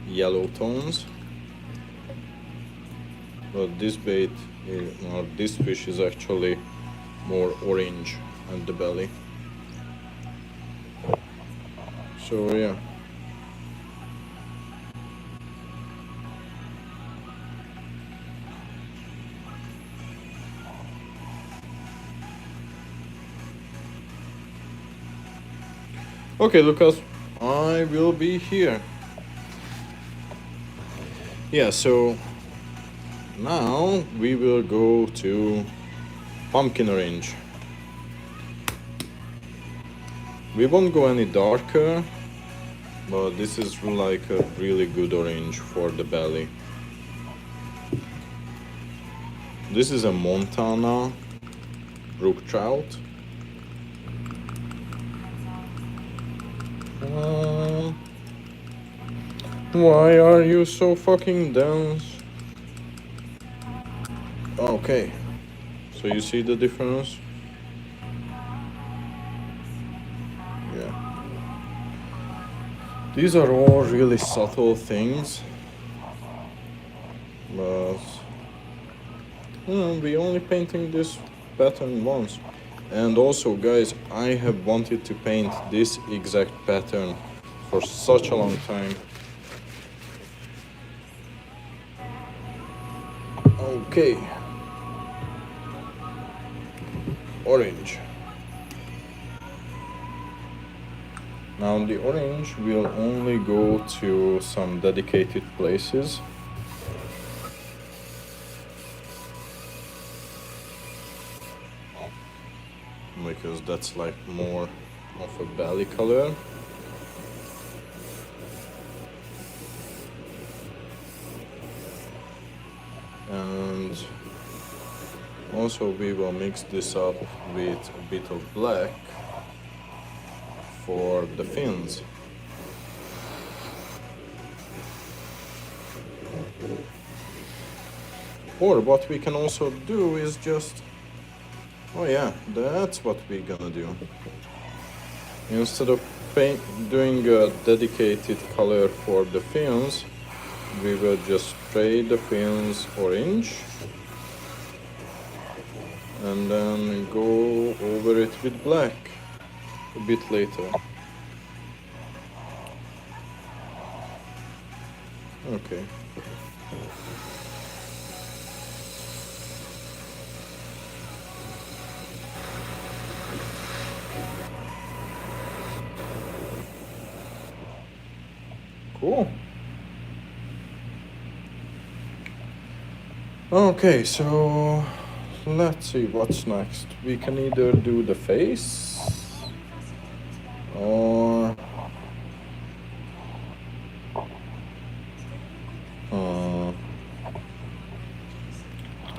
yellow tones. But this bait This fish is actually more orange at the belly. So yeah. Okay, Lucas, I will be here. Yeah, so now we will go to pumpkin orange. We won't go any darker, but this is like a really good orange for the belly. This is a Montana brook trout. Why are you so fucking dense? Okay, so you see the difference? Yeah. These are all really subtle things, but we only painting this pattern once. And also, guys, I have wanted to paint this exact pattern for such a long time. Okay. Orange. Now the orange will only go to some dedicated places. Because that's like more of a belly color. And also we will mix this up with a bit of black for the fins. Or what we can also do is just, oh yeah, that's what we're gonna do. Instead of doing a dedicated color for the fins, we will just spray the fins orange and then go over it with black a bit later. Okay. Cool. Okay, so let's see what's next. We can either do the face or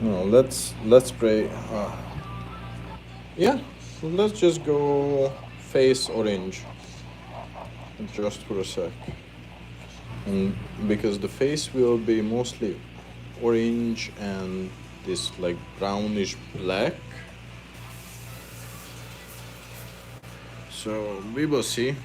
no, let's spray. Yeah, let's just go face orange just for a sec. And because the face will be mostly orange and this like brownish black, so we will see.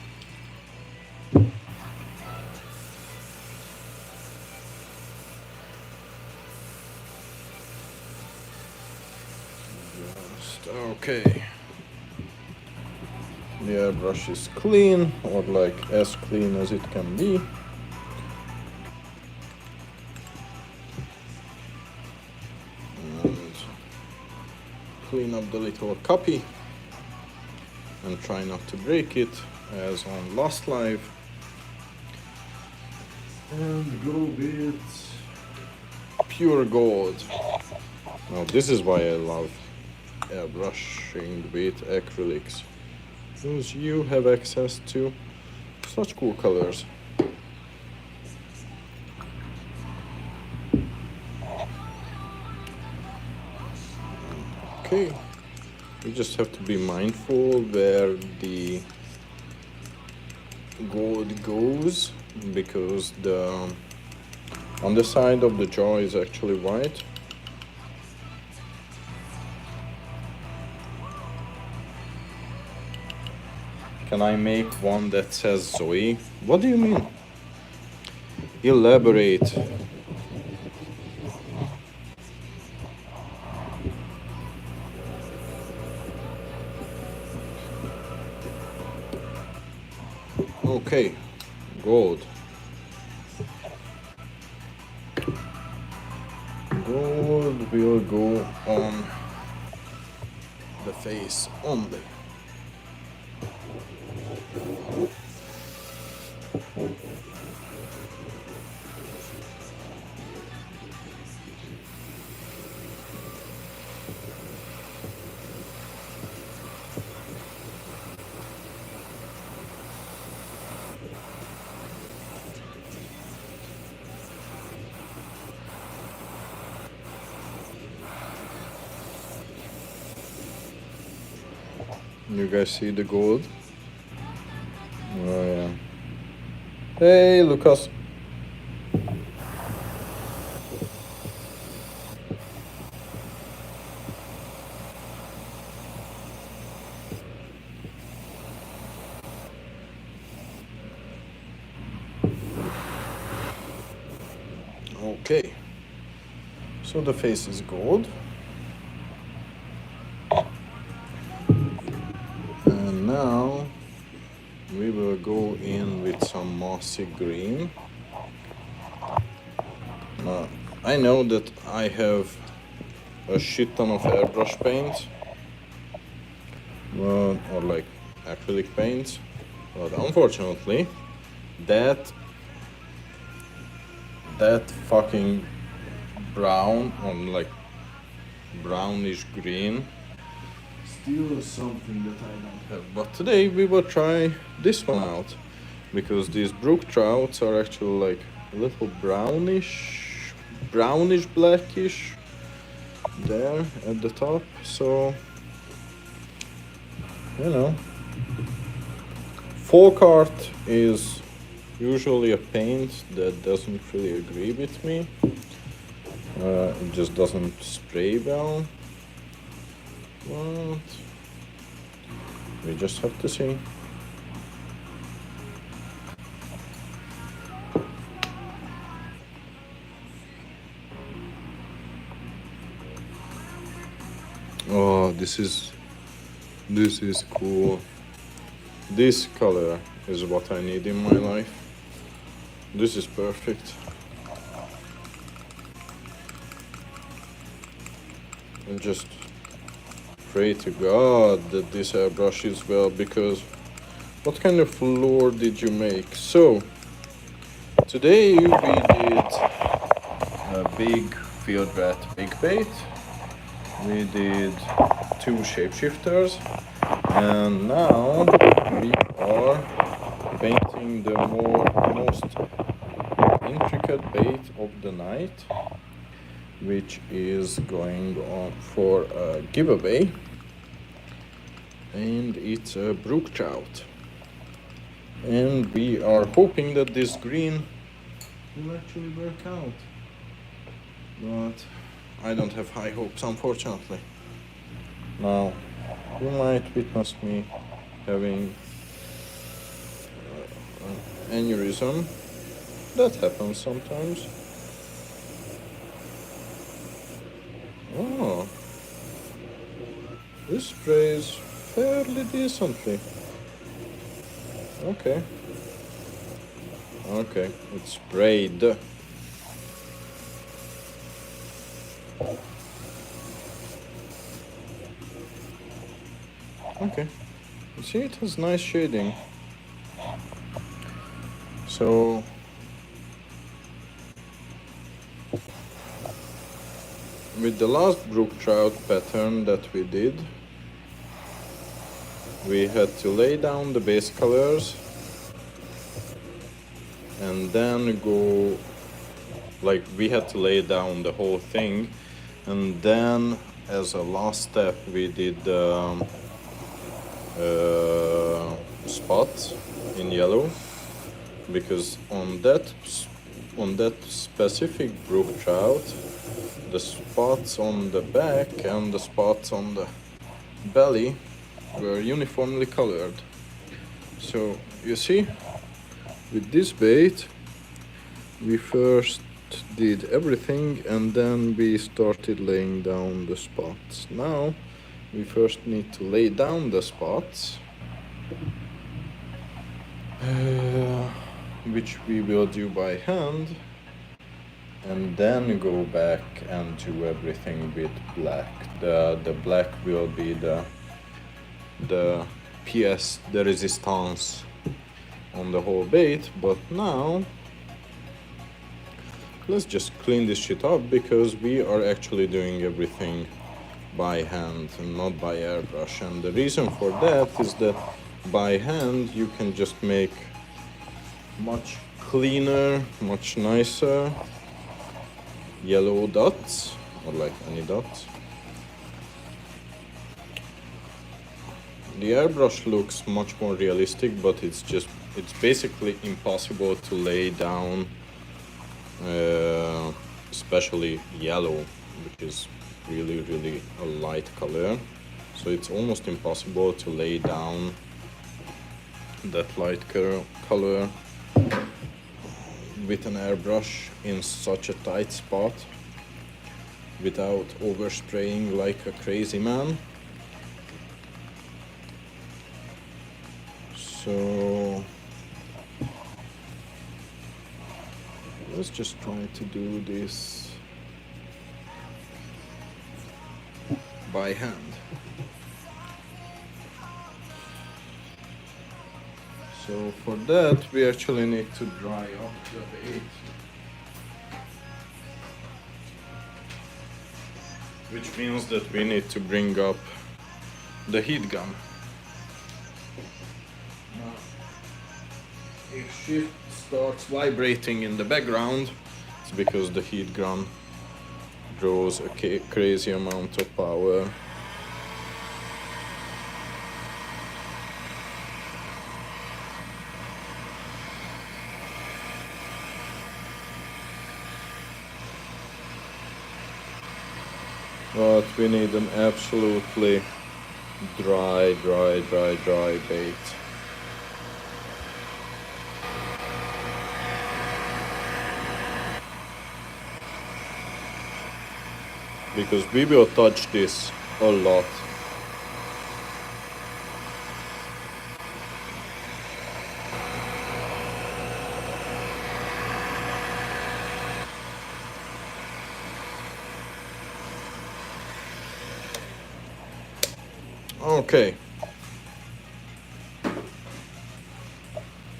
Okay. The airbrush is clean, or like as clean as it can be. And clean up the little copy and try not to break it as on last live. And go with pure gold. Now this is why I love airbrushing with acrylics, because you have access to such cool colors. Okay, you just have to be mindful where the gold goes, because the underside of the jaw is actually white. Can I make one that says Zoe? What do you mean? Elaborate. Okay, gold. Gold will go on the face only. You guys see the gold? Oh yeah. Hey, Lucas. Okay. So the face is gold. And now we will go in with some mossy green. I know that I have a shit ton of airbrush paint, or like acrylic paints, but unfortunately that fucking brown on like brownish green still is something that I don't have. But today we will try this one out because these brook trouts are actually like a little brownish blackish there at the top. So you know, folk art is usually a paint that doesn't really agree with me. It just doesn't spray well. But we just have to see. Oh, this is cool. This color is what I need in my life. This is perfect. And just pray to God that this airbrush is well, because what kind of floor did you make? So today we did a big field rat big bait. We did 2 shapeshifters, and now we are painting the most intricate bait of the night, which is going on for a giveaway, and it's a brook trout. And we are hoping that this green will actually work out, but I don't have high hopes, unfortunately. Now, you might witness me having an aneurysm. That happens sometimes. Oh, this sprays fairly decently. Okay. Okay, it's sprayed. Okay, you see, it has nice shading. So with the last brook trout pattern that we did, we had to lay down the base colors and then go, like, we had to lay down the whole thing, and then as a last step we did spots in yellow, because on that specific brook trout, the spots on the back and the spots on the belly were uniformly colored. So you see, with this bait we first did everything and then we started laying down the spots. Now we first need to lay down the spots, which we will do by hand, and then go back and do everything with black. The black will be the pièce de résistance on the whole bait. But now let's just clean this shit up, because we are actually doing everything by hand and not by airbrush. And the reason for that is that by hand you can just make much cleaner, much nicer yellow dots, or like any dots. The airbrush looks much more realistic, but it's basically impossible to lay down, especially yellow, which is really a light color. So it's almost impossible to lay down that light color with an airbrush in such a tight spot without overspraying like a crazy man. So let's just try to do this by hand. So for that we actually need to dry up the bait, which means that we need to bring up the heat gun. Now, if shift starts vibrating in the background, it's because the heat gun draws a crazy amount of power. But we need an absolutely dry bait. Because we will touch this a lot. Okay.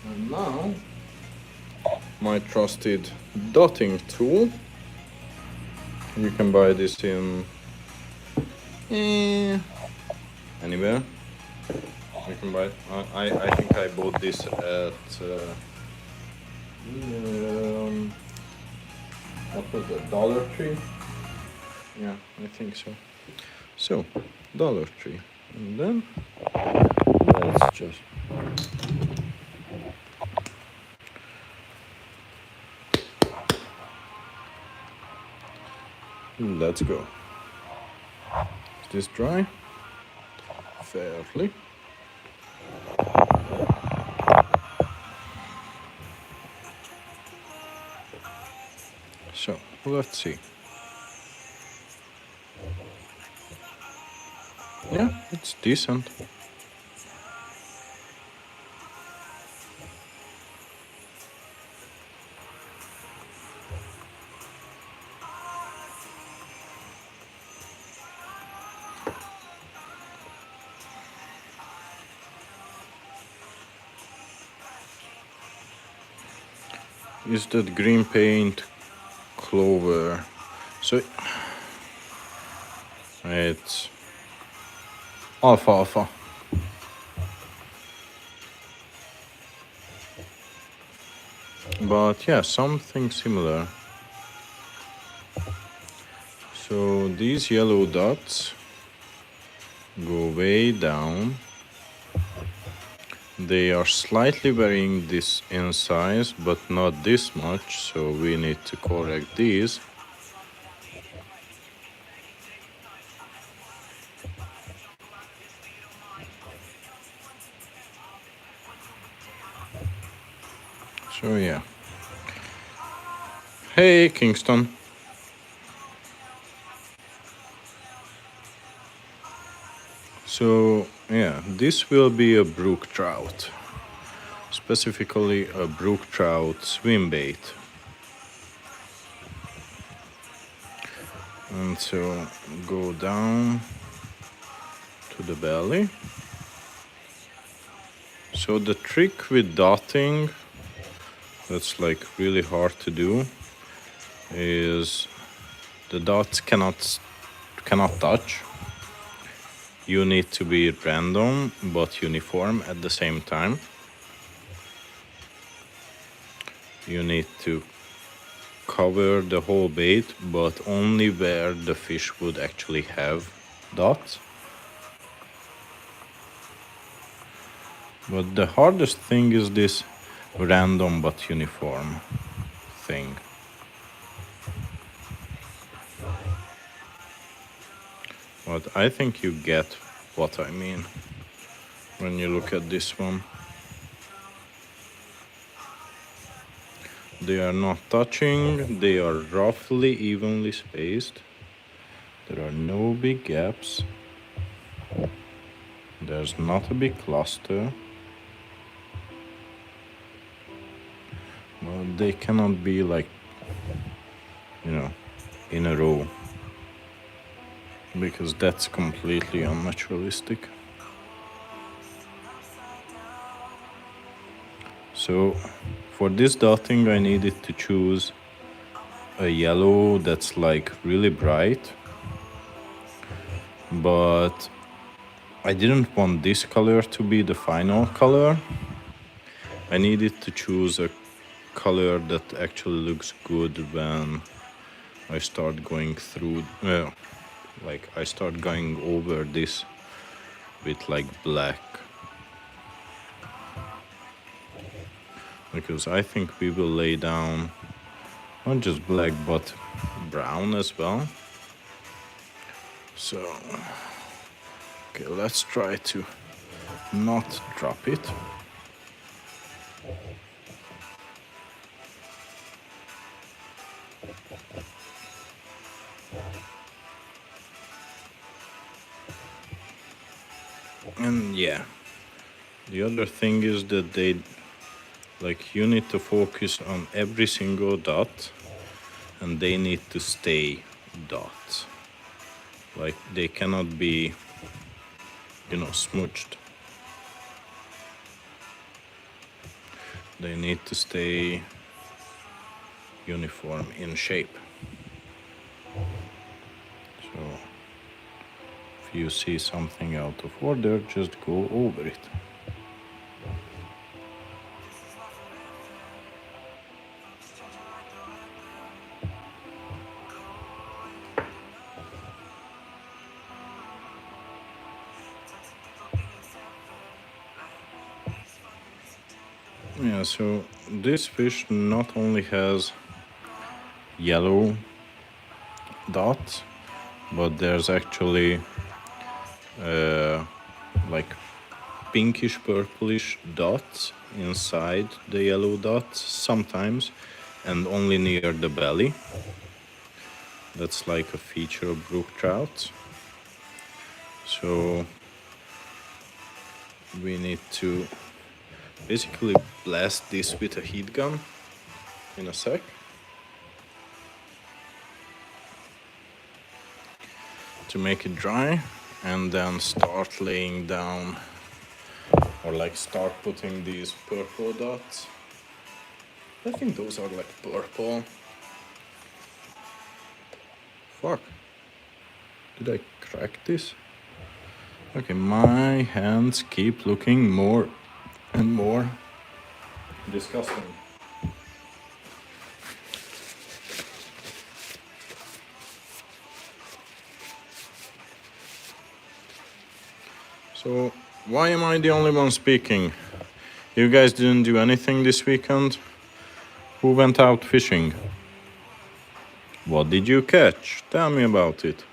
And now, my trusted dotting tool. You can buy this in anywhere. You can buy it. I think I bought this at what was it, Dollar Tree? Yeah, I think so. So, Dollar Tree. And then let's just let's go. Is this dry? Fairly. So, let's see. Yeah, it's decent. Is that green paint clover? So it's alfalfa. But yeah, something similar. So these yellow dots go way down. They are slightly varying this in size, but not this much, so we need to correct these. So yeah. Hey, Kingston. So yeah, this will be a brook trout. It's specifically a brook trout swim bait. And so go down to the belly. So the trick with dotting, that's like really hard to do, is the dots cannot touch. You need to be random but uniform at the same time. You need to cover the whole bait, but only where the fish would actually have dots. But the hardest thing is this random but uniform thing. But I think you get what I mean when you look at this one. They are not touching, they are roughly evenly spaced. There are no big gaps. There's not a big cluster. But they cannot be like, in a row, because that's completely unnaturalistic. So for this dotting I needed to choose a yellow that's like really bright, but I didn't want this color to be the final color. I needed to choose a color that actually looks good when I start going through, I start going over this with like black. Because I think we will lay down not just black but brown as well. So, okay, let's try to not drop it. And yeah, the other thing is that you need to focus on every single dot and they need to stay dots. Like they cannot be, smooched. They need to stay uniform in shape. So if you see something out of order, just go over it. Yeah, so this fish not only has yellow dots, but there's actually like pinkish purplish dots inside the yellow dots sometimes, and only near the belly. That's like a feature of brook trout. So we need to basically blast this with a heat gun in a sec. To make it dry, and then start laying down or start putting these purple dots. I think those are like purple. Fuck. Did I crack this? Okay, my hands keep looking more and more disgusting. So, why am I the only one speaking? You guys didn't do anything this weekend? Who went out fishing? What did you catch? Tell me about it.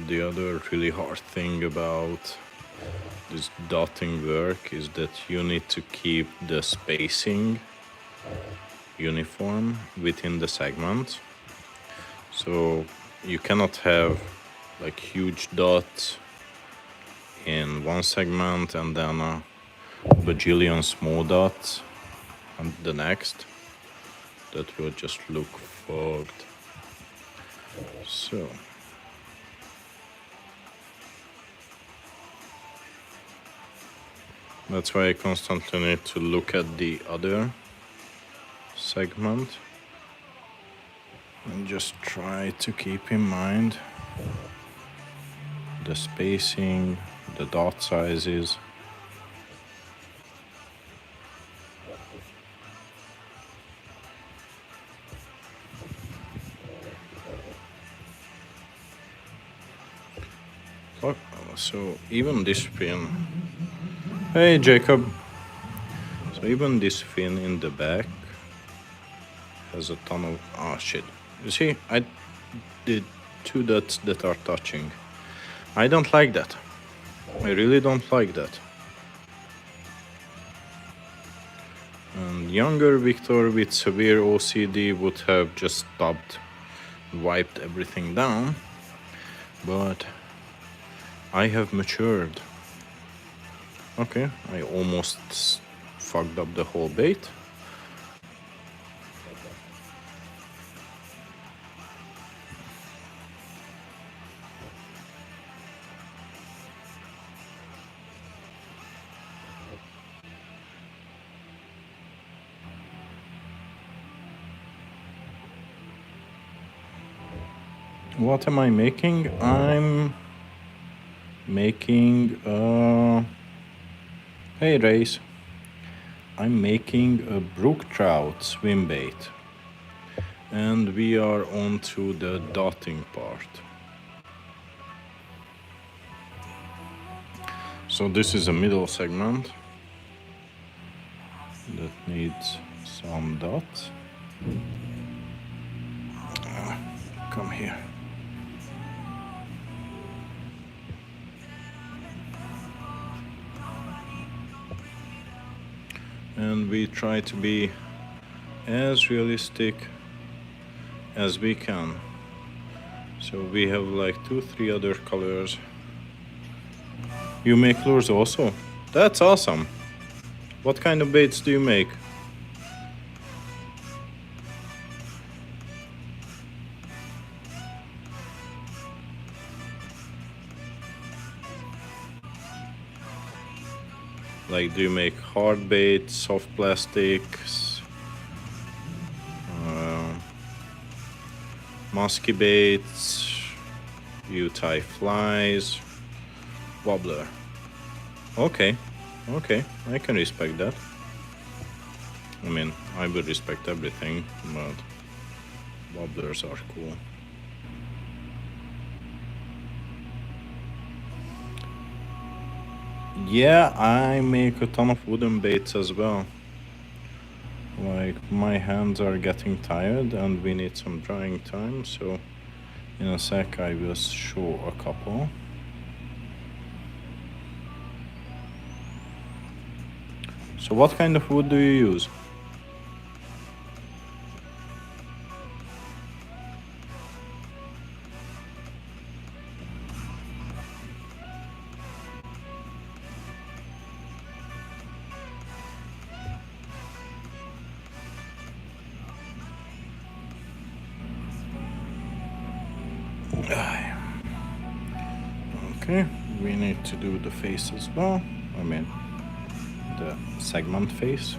the other really hard thing about this dotting work is that you need to keep the spacing uniform within the segment. So you cannot have like huge dots in one segment and then a bajillion small dots on the next. That will just look fogged. So that's why I constantly need to look at the other segment and just try to keep in mind the spacing, the dot sizes. So even this pin, hey Jacob, so even this fin in the back has a ton of, oh shit, you see, I did 2 dots that are touching. I don't like that. I really don't like that. And younger Victor with severe OCD would have just stopped, wiped everything down, but I have matured. Okay, I almost fucked up the whole bait. What am I making? I'm making hey Race, I'm making a brook trout swim bait, and we are on to the dotting part. So this is a middle segment that needs some dots. Come here. And we try to be as realistic as we can. So we have like 2-3 other colors. You make lures also? That's awesome. What kind of baits do you make? Like, do you make hard baits, soft plastics, musky baits, you tie flies, wobbler? Okay, I can respect that. I mean, I would respect everything, but wobblers are cool. Yeah, I make a ton of wooden baits as well. Like, my hands are getting tired and we need some drying time, so in a sec I will show a couple. So what kind of wood do you use? Okay, we need to do the face as well. I mean, the segment face.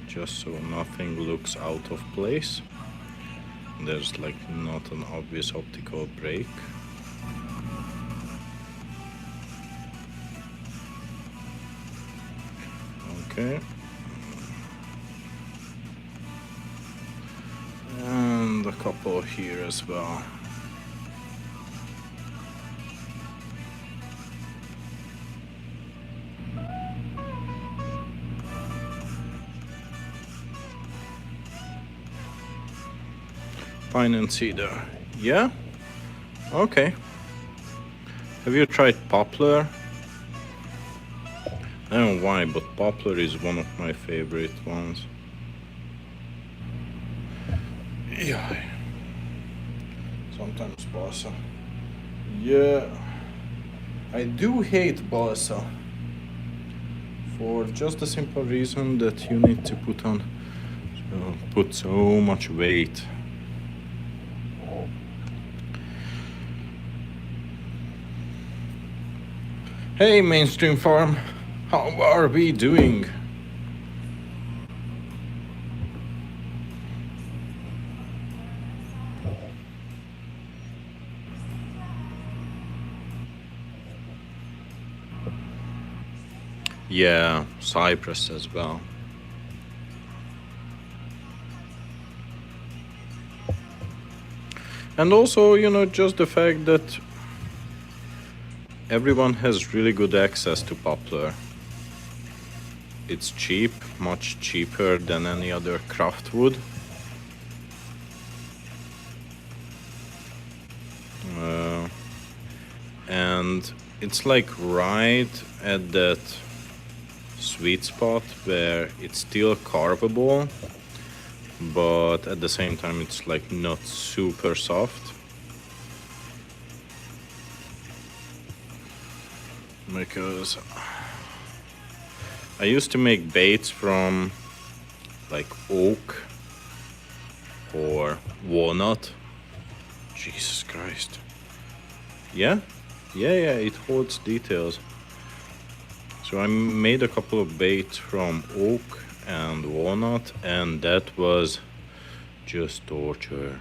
Just so nothing looks out of place. There's like not an obvious optical break. Okay. And a couple here as well. Pine and cedar. Yeah, Okay. Have you tried poplar? I don't know why, but poplar is one of my favorite ones. Yeah. Sometimes balsa. Yeah. I do hate balsa. For just the simple reason that you need to put so much weight. Hey, Mainstream Farm, how are we doing? Yeah, Cyprus as well. And also, just the fact that everyone has really good access to poplar. It's cheap, much cheaper than any other craft wood. And it's like right at that sweet spot where it's still carvable, but at the same time it's like not super soft. Because I used to make baits from like oak or walnut. Jesus Christ. Yeah, it holds details. So I made a couple of baits from oak and walnut, and that was just torture.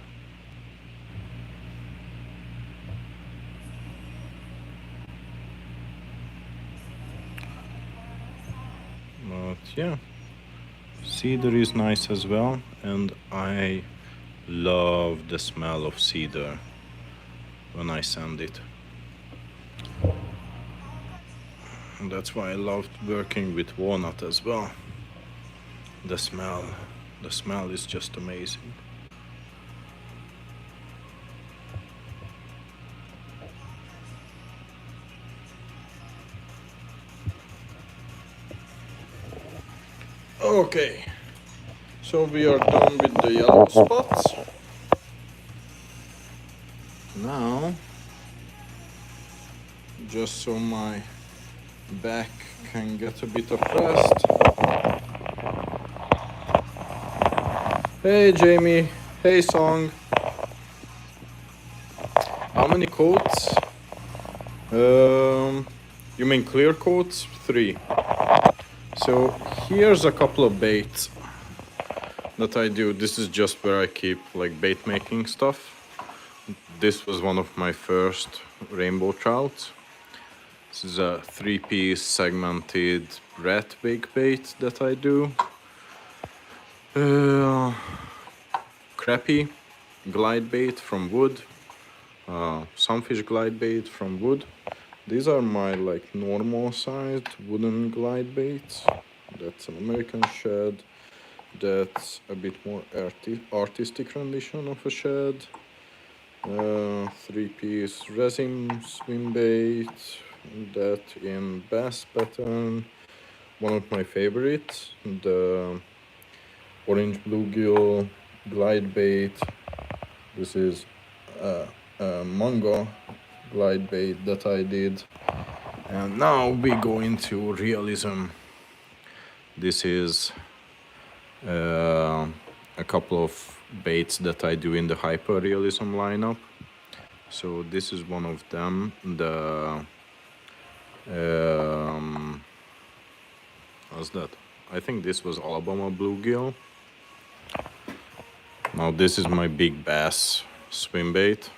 But yeah, cedar is nice as well, and I love the smell of cedar when I sand it. And that's why I loved working with walnut as well. The smell is just amazing. Okay, so we are done with the yellow spots. Now, just so my back can get a bit of rest. Hey Jamie, hey Song. How many coats? You mean clear coats? 3. So here's a couple of baits that I do. This is just where I keep like bait making stuff. This was one of my first rainbow trouts. This is a 3-piece segmented rat wake bait that I do. Crappie glide bait from wood. Sunfish glide bait from wood. These are my like normal sized wooden glide baits. That's an American shad. That's a bit more artistic rendition of a shad. 3-piece resin swim bait. That in bass pattern. One of my favorites, the orange bluegill glide bait. This is a manga glide bait that I did. And now we go into realism. This is a couple of baits that I do in the hyper realism lineup. So this is one of them. The what's that? I think this was Alabama bluegill. Now this is my big bass swim bait.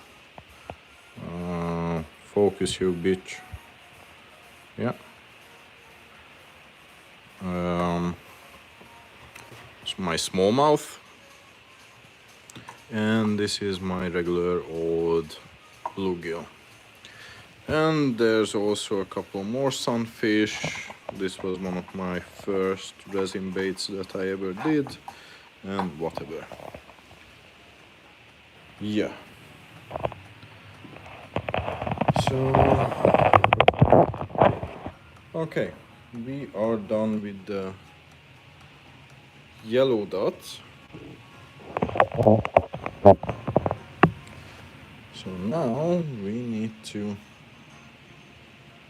Focus you, bitch. Yeah. It's my smallmouth. And this is my regular old bluegill. And there's also a couple more sunfish. This was one of my first resin baits that I ever did. And whatever. Yeah. Okay, we are done with the yellow dots. So now we need to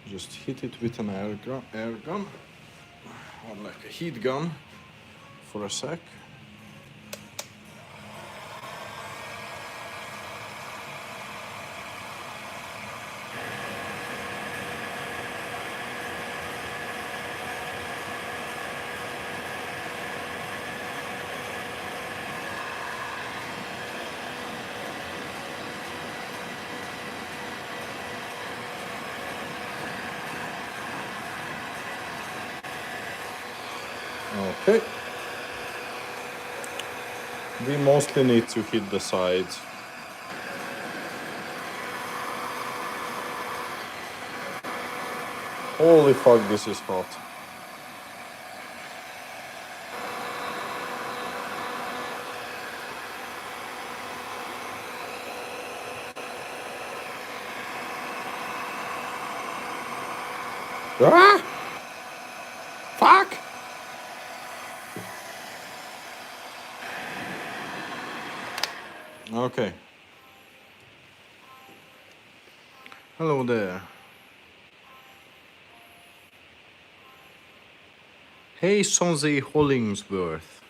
just hit it with an air gun or like a heat gun for a sec. Okay. We mostly need to hit the sides. Holy fuck, this is hot. Ah! Fuck! Okay. Hello there. Hey, Sonzi Hollingsworth.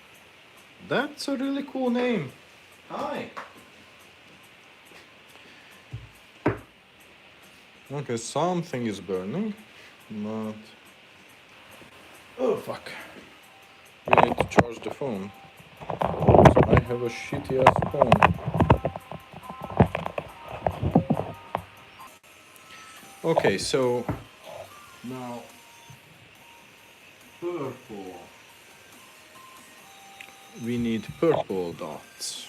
That's a really cool name. Hi. Okay, something is burning, but... Oh, fuck. We need to charge the phone. I have a shitty ass phone. Okay, so... Now... Purple. We need purple dots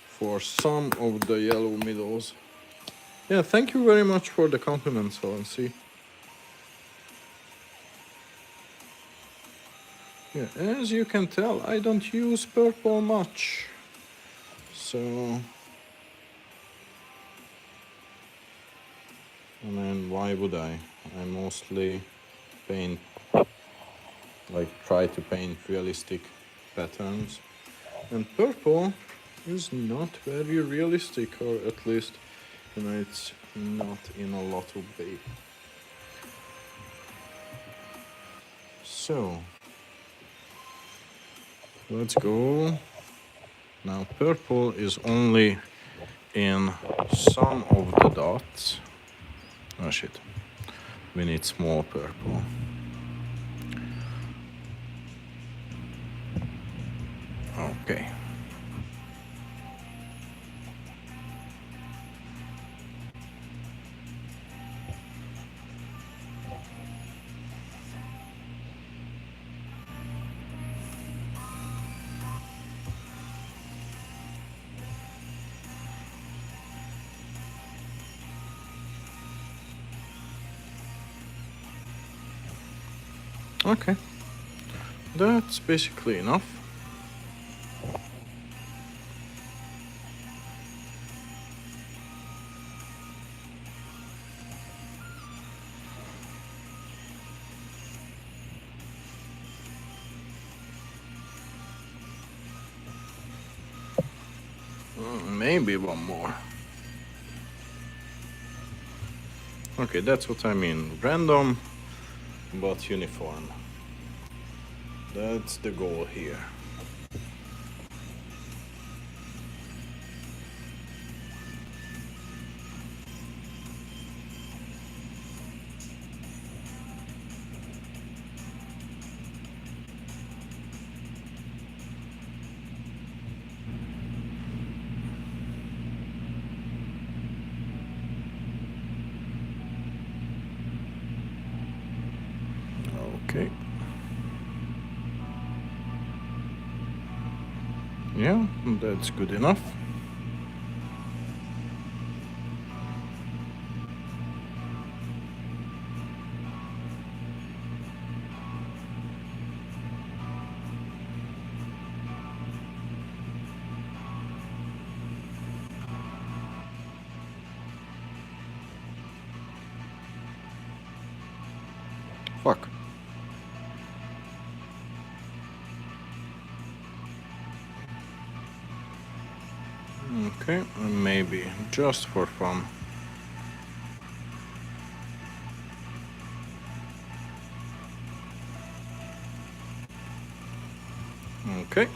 for some of the yellow middles. Yeah, thank you very much for the compliments, Valency. Yeah, as you can tell, I don't use purple much. So... I mean, why would I? I mostly paint, like try to paint realistic patterns. And purple is not very realistic, or at least, you know, it's not in a lot of bait. So, let's go. Now purple is only in some of the dots. Oh shit, we need small purple. Okay. Okay, that's basically enough. Maybe one more. Okay, that's what I mean. Random, but uniform. That's the goal here. Okay. Yeah, that's good enough. Okay, maybe just for fun. Okay.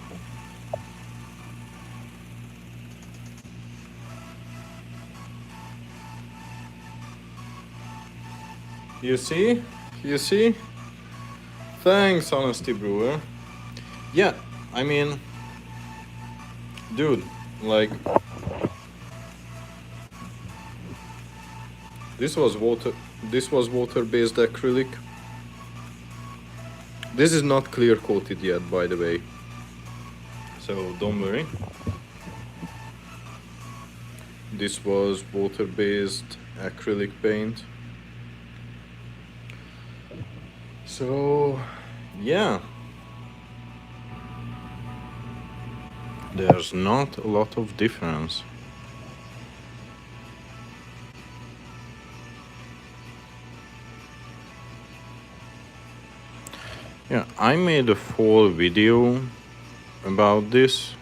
You see? You see? Thanks, Honesty Brewer. Yeah, I mean, dude, like, this was water-based acrylic. This is not clear coated yet, by the way, so don't worry. This was water-based acrylic paint. So, yeah, there's not a lot of difference. Yeah, I made a full video about this.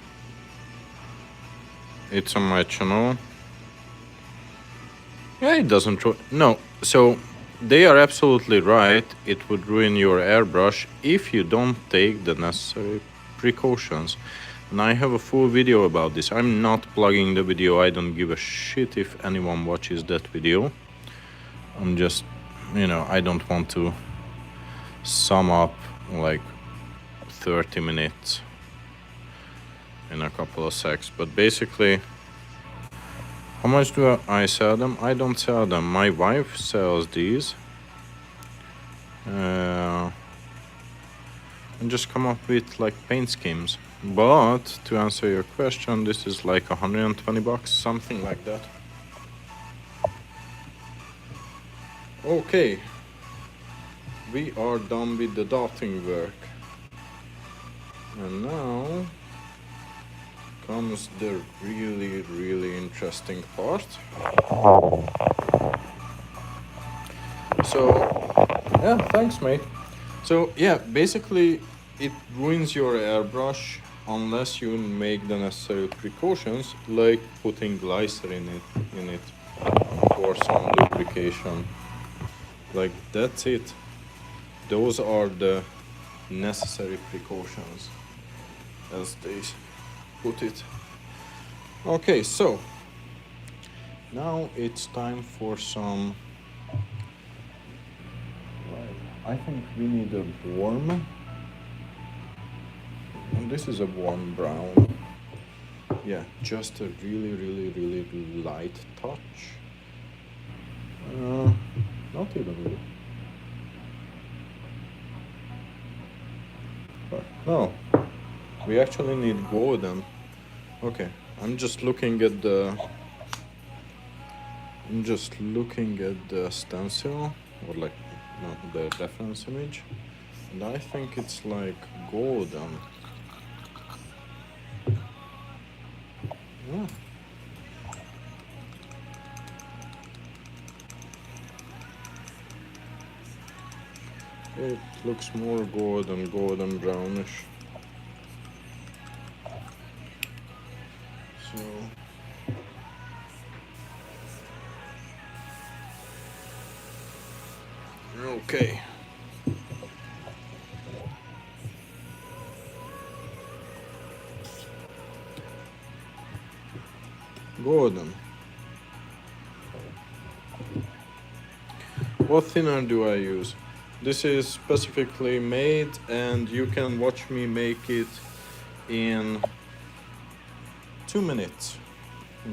It's on my channel. Yeah, it doesn't. No, so they are absolutely right. It would ruin your airbrush if you don't take the necessary precautions. And I have a full video about this. I'm not plugging the video. I don't give a shit if anyone watches that video. I'm just, I don't want to sum up like 30 minutes in a couple of secs. But basically, how much do I sell them? I don't sell them. My wife sells these. And just come up with like paint schemes. But to answer your question, this is like $120, something like that. Okay, we are done with the dotting work, and now comes the really interesting part. So yeah, thanks mate. So yeah, basically it ruins your airbrush unless you make the necessary precautions, like putting glycerin in it for some lubrication. Like, that's it. Those are the necessary precautions, as they put it. Okay, so now it's time for some. I think we need a warm. And this is a warm brown. Yeah, just a really light touch. Not even really. But no, we actually need golden. Okay, I'm just looking at the stencil, or like, no, the reference image, and I think it's like golden. Yeah. It looks more golden brownish. So okay. Golden. What thinner do I use? This is specifically made, and you can watch me make it in 2 minutes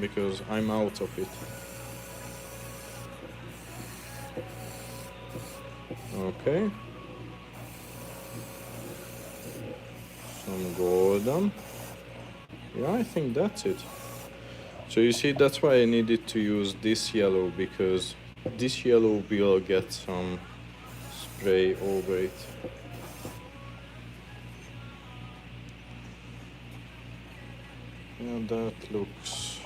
because I'm out of it. Okay. Some golden. Yeah, I think that's it. So you see, that's why I needed to use this yellow, because this yellow will get some spray over it. Yeah, that looks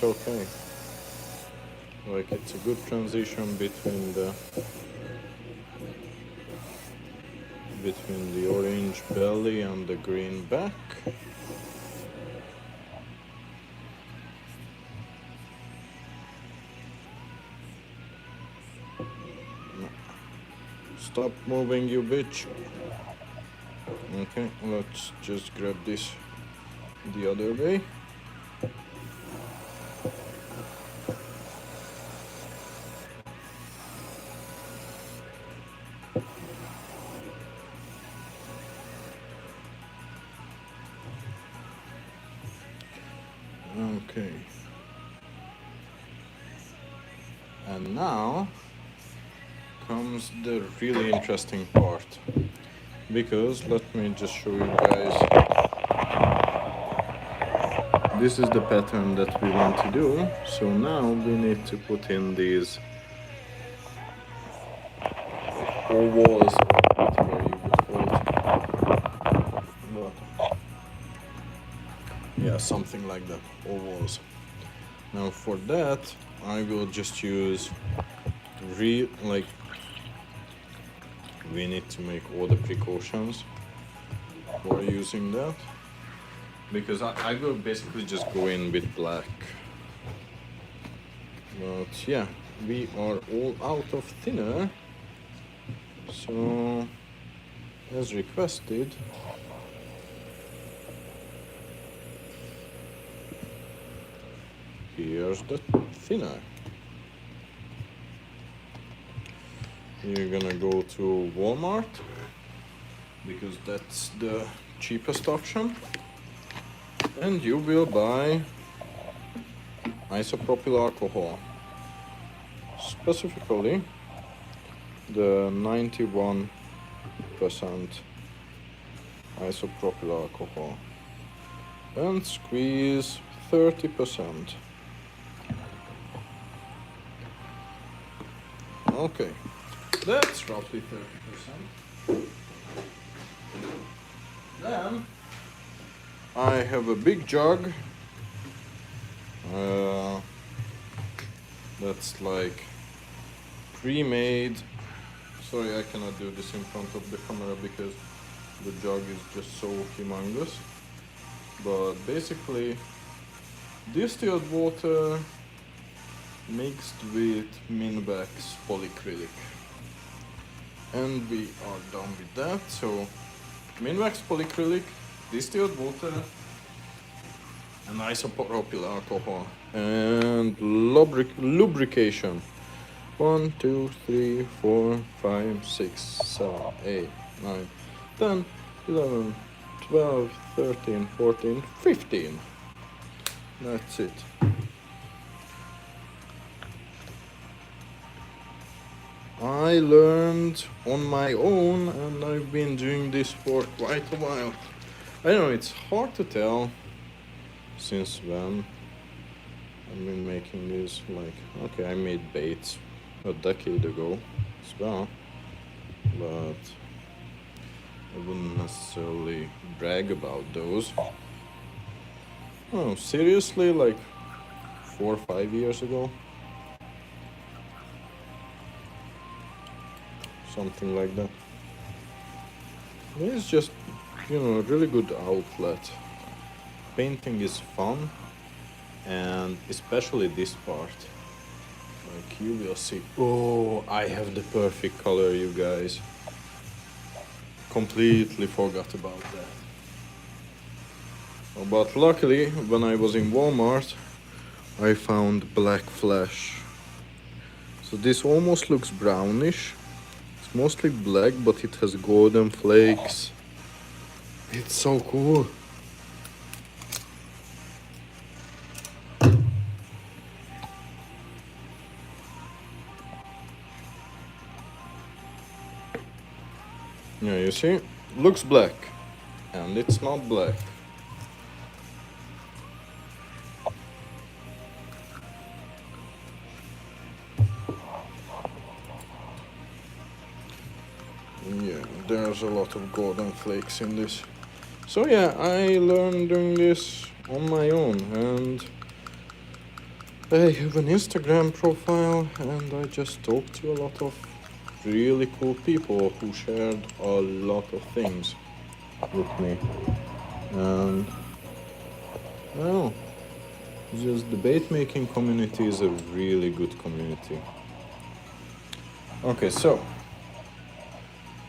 okay. Like, it's a good transition between the orange belly and the green back. Stop moving, you bitch. Okay, let's just grab this the other way. Okay. And now comes the really interesting part. Because let me just show you guys. This is the pattern that we want to do. So now we need to put in these ovals, whatever you would call it. But yeah, something like that, ovals. Now for that, I will just use we need to make all the precautions for using that, because I will basically just go in with black. But yeah, we are all out of thinner, so as requested, here's the thinner. You're gonna go to Walmart because that's the cheapest option, and you will buy isopropyl alcohol, specifically the 91% isopropyl alcohol, and squeeze 30%. Okay, that's roughly 30%. Then I have a big jug that's like pre-made. Sorry, I cannot do this in front of the camera because the jug is just so humongous. But basically, distilled water mixed with Minwax polyacrylic. And we are done with that. So Minwax polyacrylic, distilled water, and isopropyl alcohol, and lubrication. 1, 2, 3, 4, 5, 6, 7, 8, 9, 10, 11, 12, 13, 14, 15. That's it. I learned on my own, and I've been doing this for quite a while. I know it's hard to tell since when I've been making this. Like, okay, I made baits a decade ago as well, but I wouldn't necessarily brag about those. Oh, seriously, like 4 or 5 years ago? Something like that. It's just, a really good outlet. Painting is fun, and especially this part. Like, you will see. Oh, I have the perfect color, you guys. Completely forgot about that. Oh, but luckily, when I was in Walmart, I found black flesh. So this almost looks brownish. It's mostly black, but it has golden flakes. It's so cool. Yeah, you see? Looks black, and it's not black. Yeah, there's a lot of golden flakes in this. So yeah, I learned doing this on my own, and I have an Instagram profile, and I just talked to a lot of really cool people who shared a lot of things with me. And I don't know, just the bait making community is a really good community. Okay, so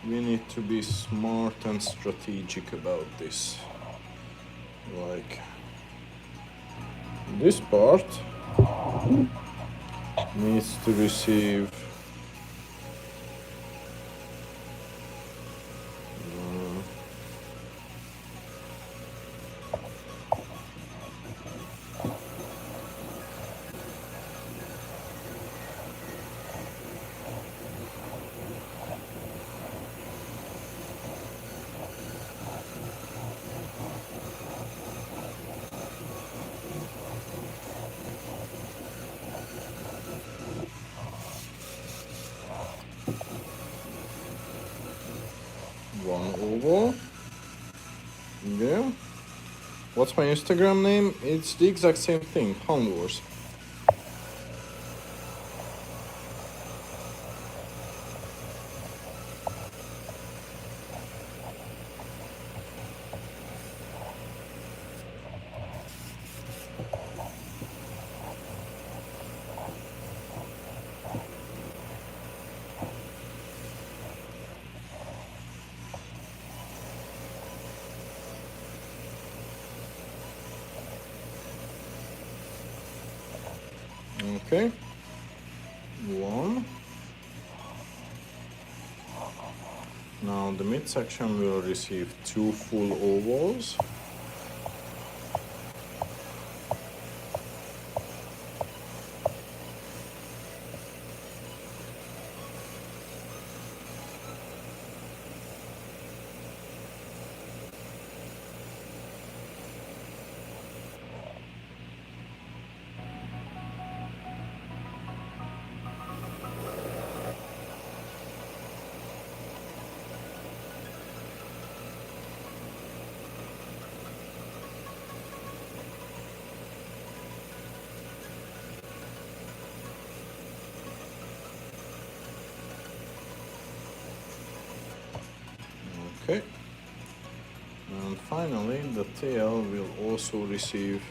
we need to be smart and strategic about this. Like, this part needs to receive one oval. Yeah. What's my Instagram name? It's the exact same thing, Pound Wars. Okay. One. Now the midsection will receive 2 full ovals. Okay. And finally, the tail will also receive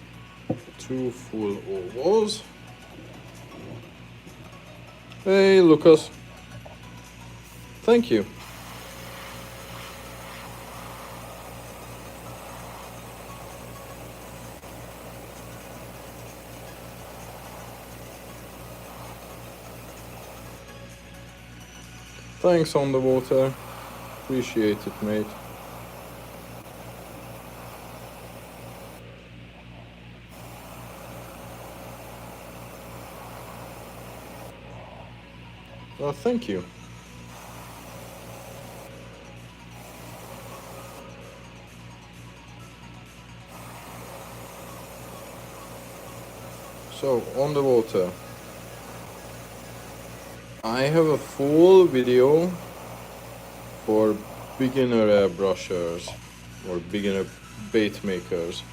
2 full ovals. Hey, Lucas. Thank you. Thanks on the water. Appreciate it, mate. Well, thank you. So, on the water. I have a full video for beginner airbrushers or beginner bait makers.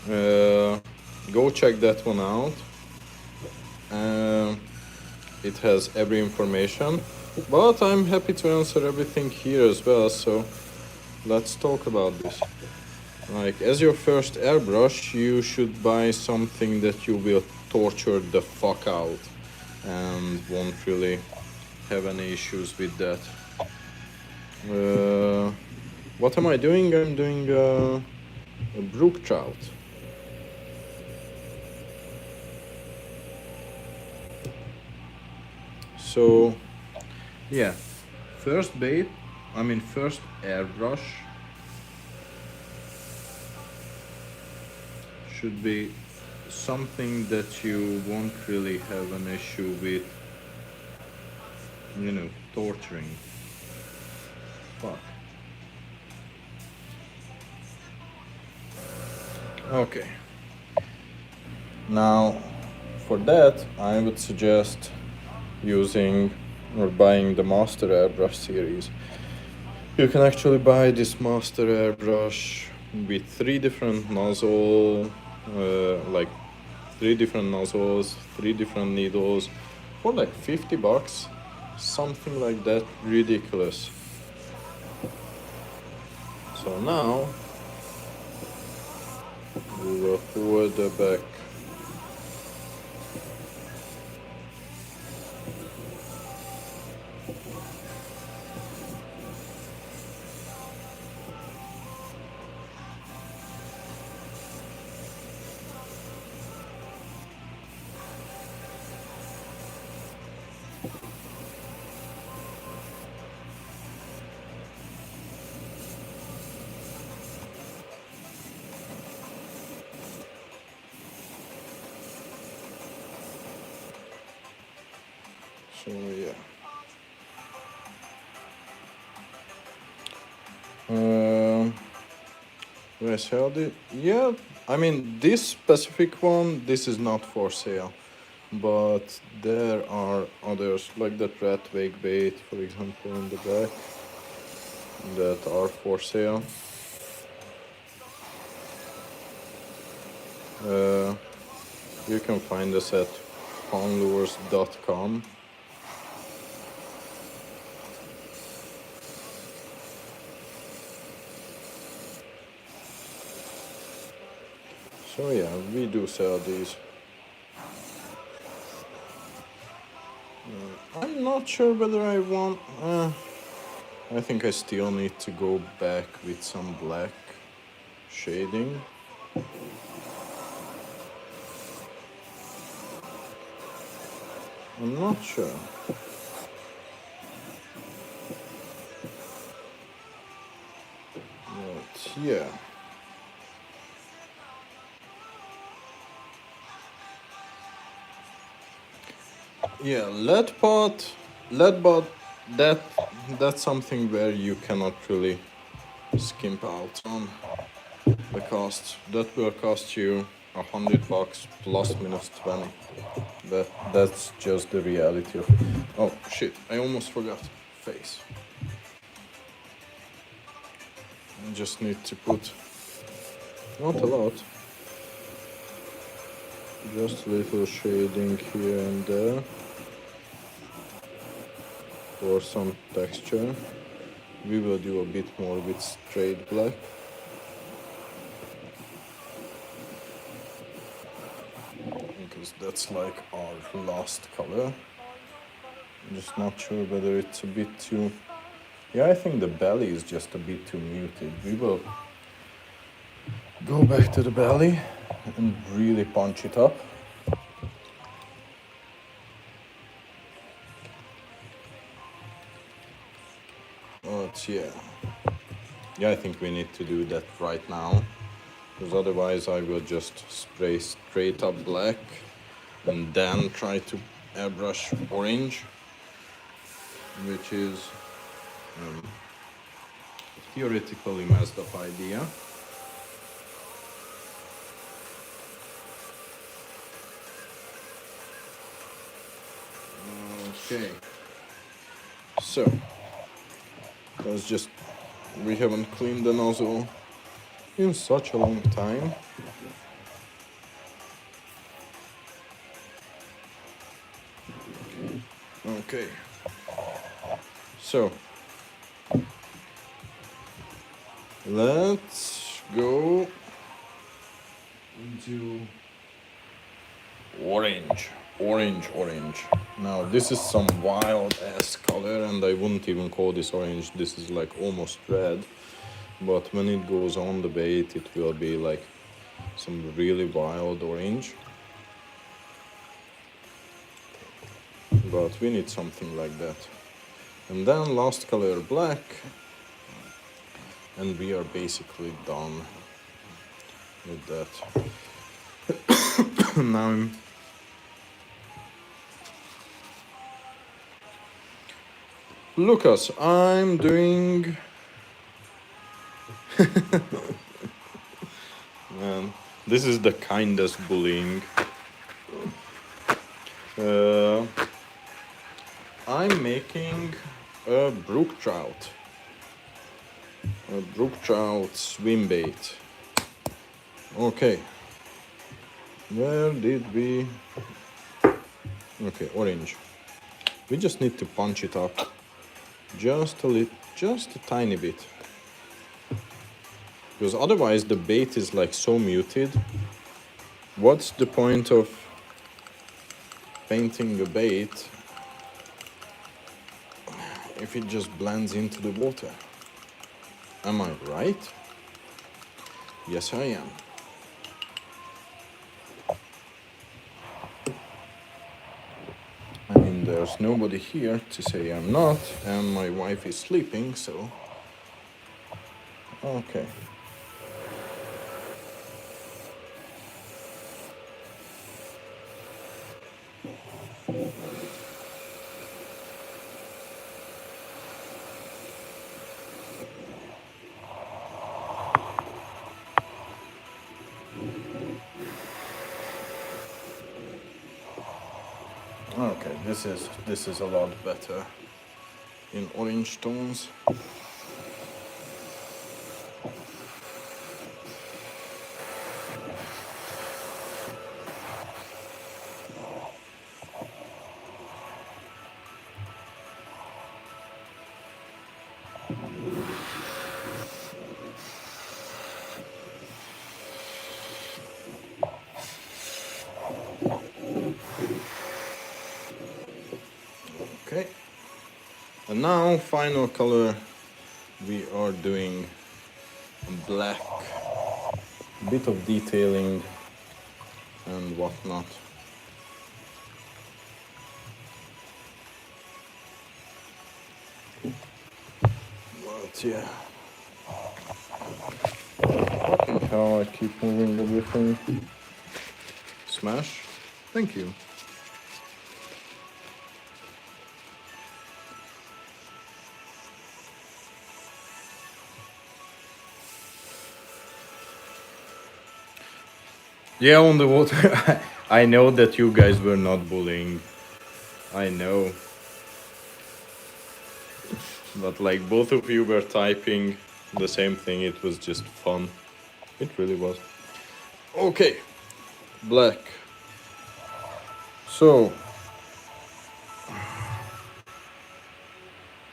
Go check that one out. It has every information, but I'm happy to answer everything here as well, so let's talk about this. Like, as your first airbrush, you should buy something that you will torture the fuck out and won't really have any issues with that. What am I doing? I'm doing a brook trout. So, yeah, first airbrush should be something that you won't really have an issue with, you know, torturing. Fuck. Okay. Now, for that, I would suggest using or buying the Master Airbrush series. You can actually buy this Master Airbrush with 3 different nozzles, like 3 different nozzles, 3 different needles, for like $50, something like that, ridiculous. So now we will hold the back. So yeah. Do I sell it? Yeah, I mean this specific one, this is not for sale, but there are others like the rat wake bait, for example, in the back, that are for sale. You can find us at pawnlures.com. So yeah, we do sell these. I'm not sure whether I want. I think I still need to go back with some black shading. I'm not sure. But yeah. Yeah, lead pot, that that's something where you cannot really skimp out on the cost. That will cost you $100 plus minus 20. That's just the reality of it. Oh shit! I almost forgot. Face. I just need to put not a lot, just a little shading here and there for some texture. We will do a bit more with straight black. Because that's like our last color. I'm just not sure whether it's a bit too... Yeah, I think the belly is just a bit too muted. We will go back to the belly and really punch it up. But yeah, I think we need to do that right now, because otherwise I will just spray straight up black and then try to airbrush orange, which is theoretically messed up idea. Okay, so let's just, we haven't cleaned the nozzle in such a long time. Okay, so let's go into orange. Now this is some wild ass color, and I wouldn't even call this orange. This is like almost red, but when it goes on the bait it will be like some really wild orange. But we need something like that. And then last color black, and we are basically done with that. Now Lucas, I'm doing... Man, this is the kindest bullying. I'm making a brook trout. A brook trout swim bait. Okay. Where did we... Okay, orange. We just need to punch it up. Just a tiny bit. Because otherwise the bait is like so muted. What's the point of painting the bait if it just blends into the water? Am I right? Yes, I am. I mean, there's nobody here to say I'm not, and my wife is sleeping, so... Okay. This is a lot better in orange tones. Okay, and now final color, we are doing black, a bit of detailing and whatnot. But yeah, fucking hell, I keep moving everything. Smash, thank you. Yeah, on the water. I know that you guys were not bullying. I know. But like both of you were typing the same thing, it was just fun. It really was. Okay, black. So,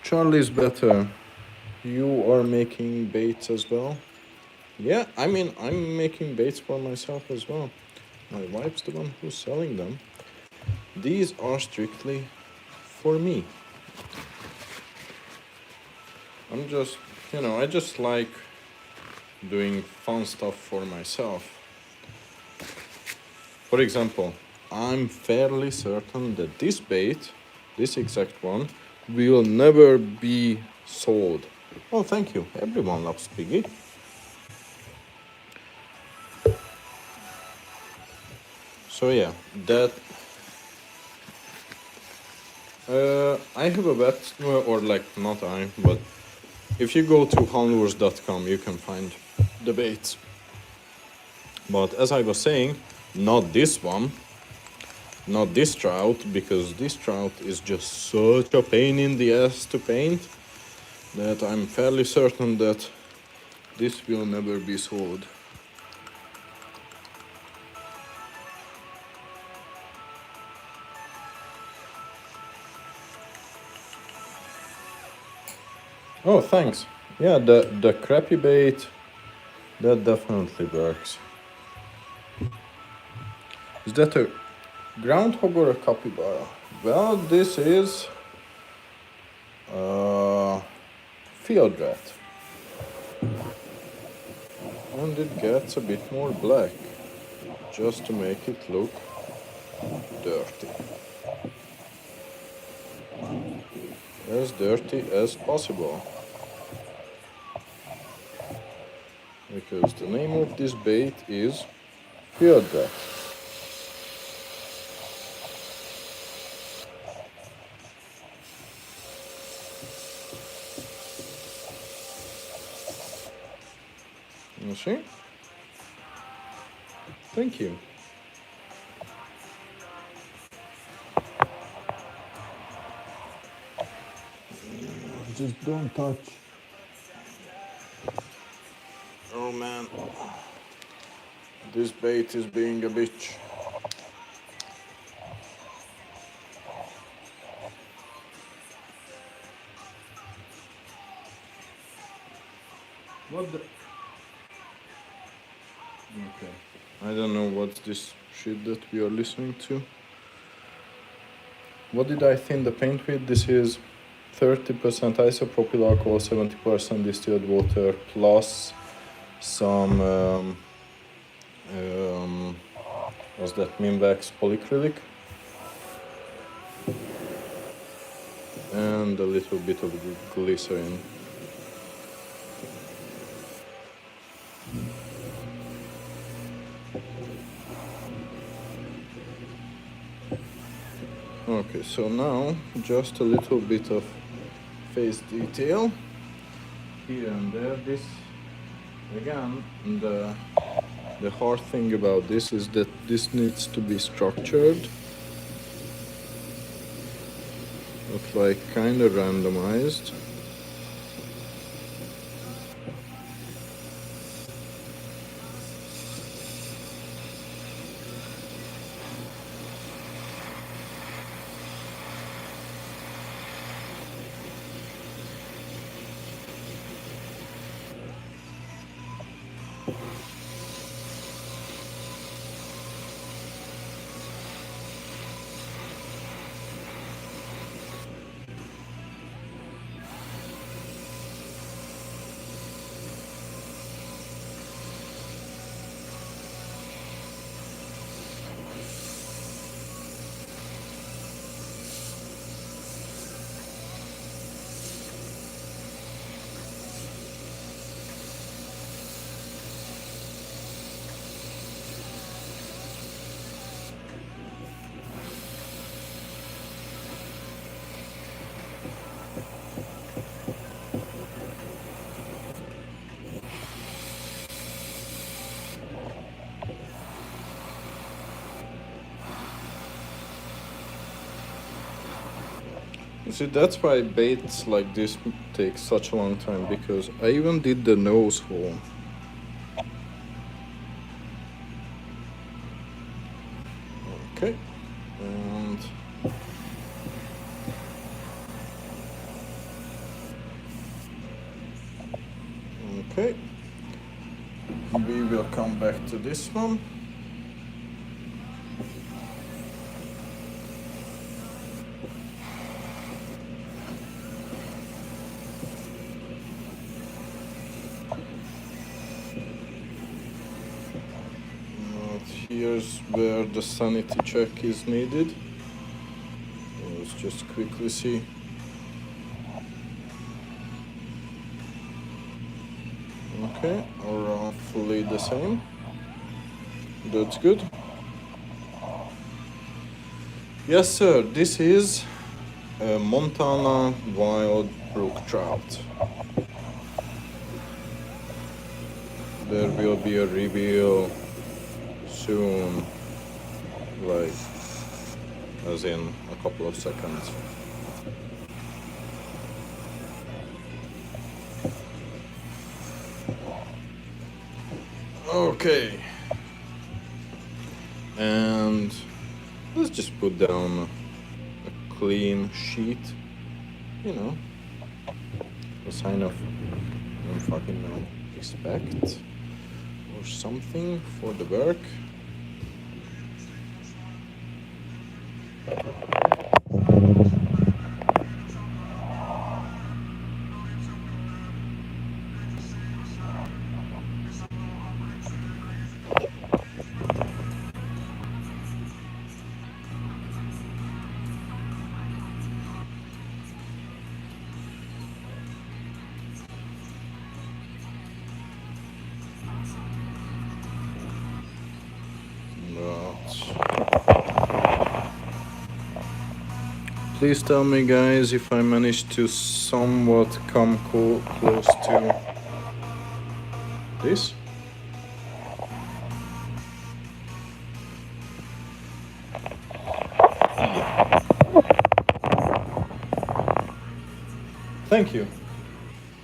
Charlie's better. You are making baits as well? Yeah, I mean, I'm making baits for myself as well. My wife's the one who's selling them. These are strictly for me. I'm just, I just like doing fun stuff for myself. For example, I'm fairly certain that this bait, this exact one, will never be sold. Oh, thank you. Everyone loves Piggy. So yeah, that I have a bet, or like not I, but if you go to hanlures.com, you can find the baits. But as I was saying, not this one, not this trout, because this trout is just such a pain in the ass to paint that I'm fairly certain that this will never be sold. Oh, thanks. Yeah, the crappy bait, that definitely works. Is that a groundhog or a capybara? Well, this is field rat. And it gets a bit more black, just to make it look dirty. As dirty as possible. Because the name of this bait is field rat. You see? Thank you. Just don't touch. Oh man. This bait is being a bitch. What the? Okay. I don't know what's this shit that we are listening to. What did I thin the paint with? This is 30% isopropyl alcohol, 70% distilled water, plus some what's that, Minvax polyacrylic, and a little bit of glycerin. Okay, so now just a little bit of face detail here and there. This, again, the hard thing about this is that this needs to be structured. Looks like kind of randomized. See, that's why baits like this take such a long time, because I even did the nose hole. Okay, and okay, we will come back to this one. Here's where the sanity check is needed. Let's just quickly see. Okay, roughly the same. That's good. Yes, sir, this is a Montana wild brook trout. There will be a reveal soon, like as in a couple of seconds. Okay, and let's just put down a clean sheet, you know, a sign of, I don't fucking know, respect or something for the work. Please tell me, guys, if I managed to somewhat come close to this. Thank you.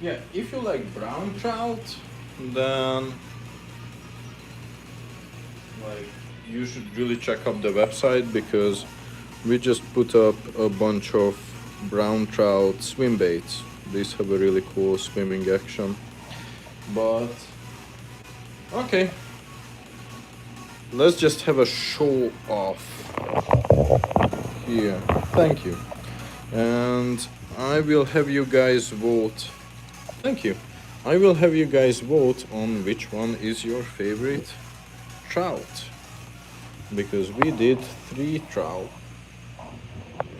Yeah, if you like brown trout, then like you should really check out the website, because we just put up a bunch of brown trout swim baits. These have a really cool swimming action. But okay, let's just have a show off here. Thank you. And I will have you guys vote. Thank you. I will have you guys vote on which one is your favorite trout, because we did 3 trout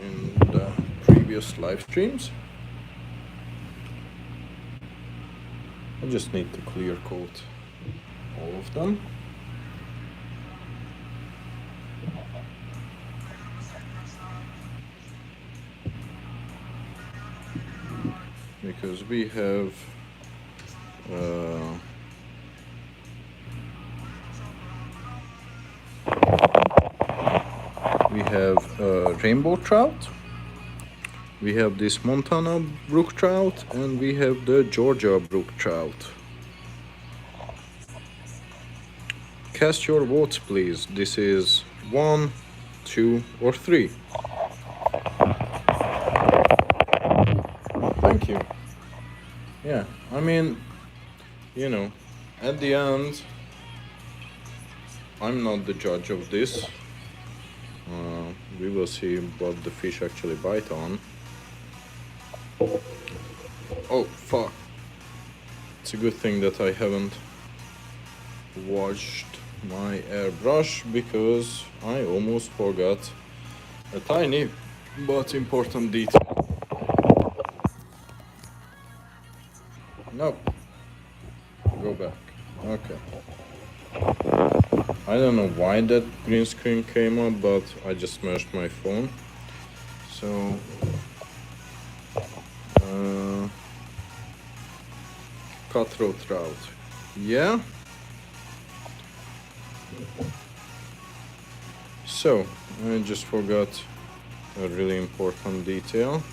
in the previous live streams. I just need to clear coat all of them. Because we have rainbow trout, We have this Montana brook trout and we have the Georgia brook trout. Cast your votes, please. This is 1, 2, or 3. Thank you. Yeah, I mean, you know, at the end, I'm not the judge of this. We will see what the fish actually bite on. Oh, fuck. It's a good thing that I haven't washed my airbrush because I almost forgot a tiny but important detail. No. Go back. Okay. I don't know why that green screen came up, but I just smashed my phone. So, cutthroat trout. Yeah. So, I just forgot a really important detail.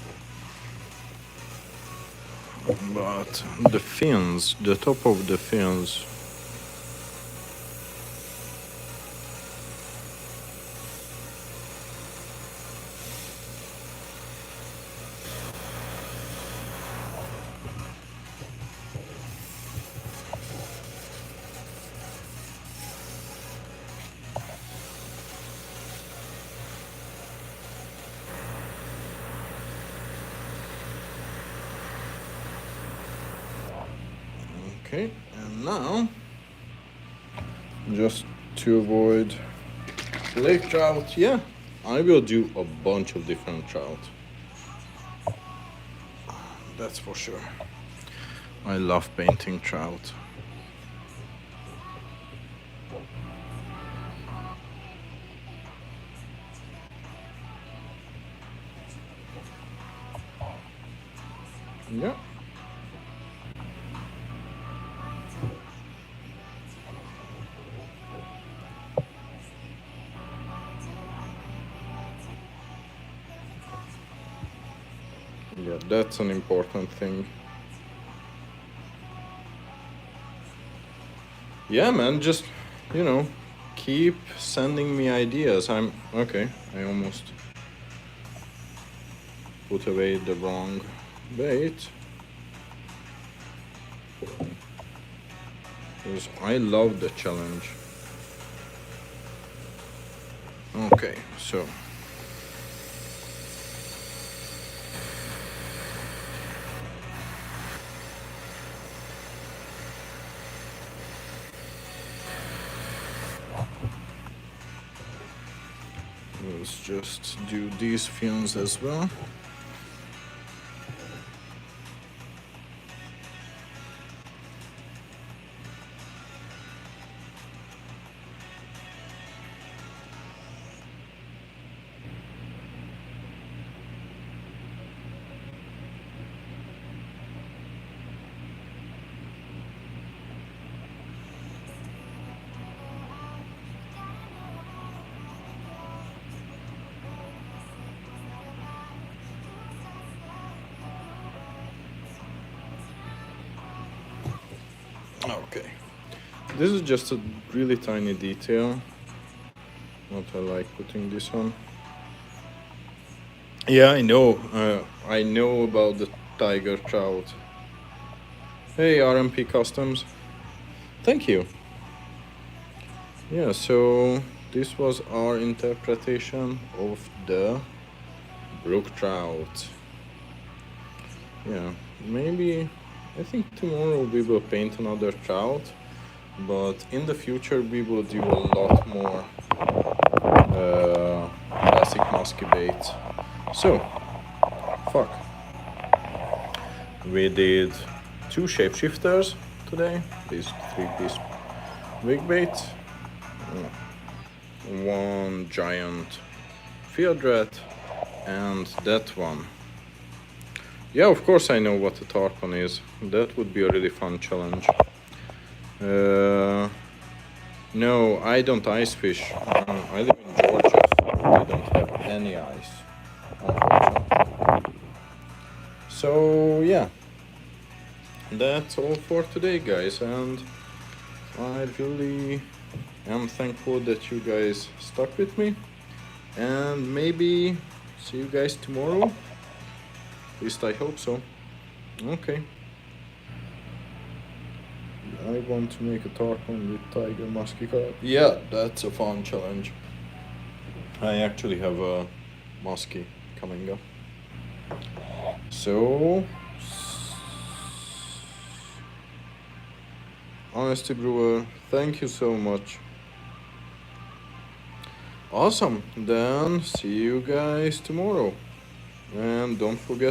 But the fins, the top of the fins. Okay, and now, just to avoid flake trout, yeah, I will do a bunch of different trout. That's for sure. I love painting trout. Yeah. Yeah, that's an important thing. Yeah, man, just, keep sending me ideas. Okay, I almost put away the wrong bait. Because I love the challenge. Okay, so. Let's just do these fins as well. Okay, this is just a really tiny detail. What I like putting this on. Yeah, I know. I know about the tiger trout. Hey, RMP Customs. Thank you. Yeah, so this was our interpretation of the brook trout. Yeah, maybe I think tomorrow we will paint another trout, but in the future we will do a lot more classic musky baits. So, fuck. We did 2 shapeshifters today, these 3-piece wig bait, 1 giant field rat, and that one. Yeah, of course I know what a tarpon is. That would be a really fun challenge. No, I don't ice fish. I live in Georgia, so we don't have any ice, unfortunately. So yeah, that's all for today, guys, and I really am thankful that you guys stuck with me, and maybe see you guys tomorrow. At least I hope so. Okay. I want to make a tarpon with tiger musky carp. Yeah, that's a fun challenge. I actually have a muskie coming up. So, Honesty Brewer, thank you so much. Awesome. Then see you guys tomorrow. And don't forget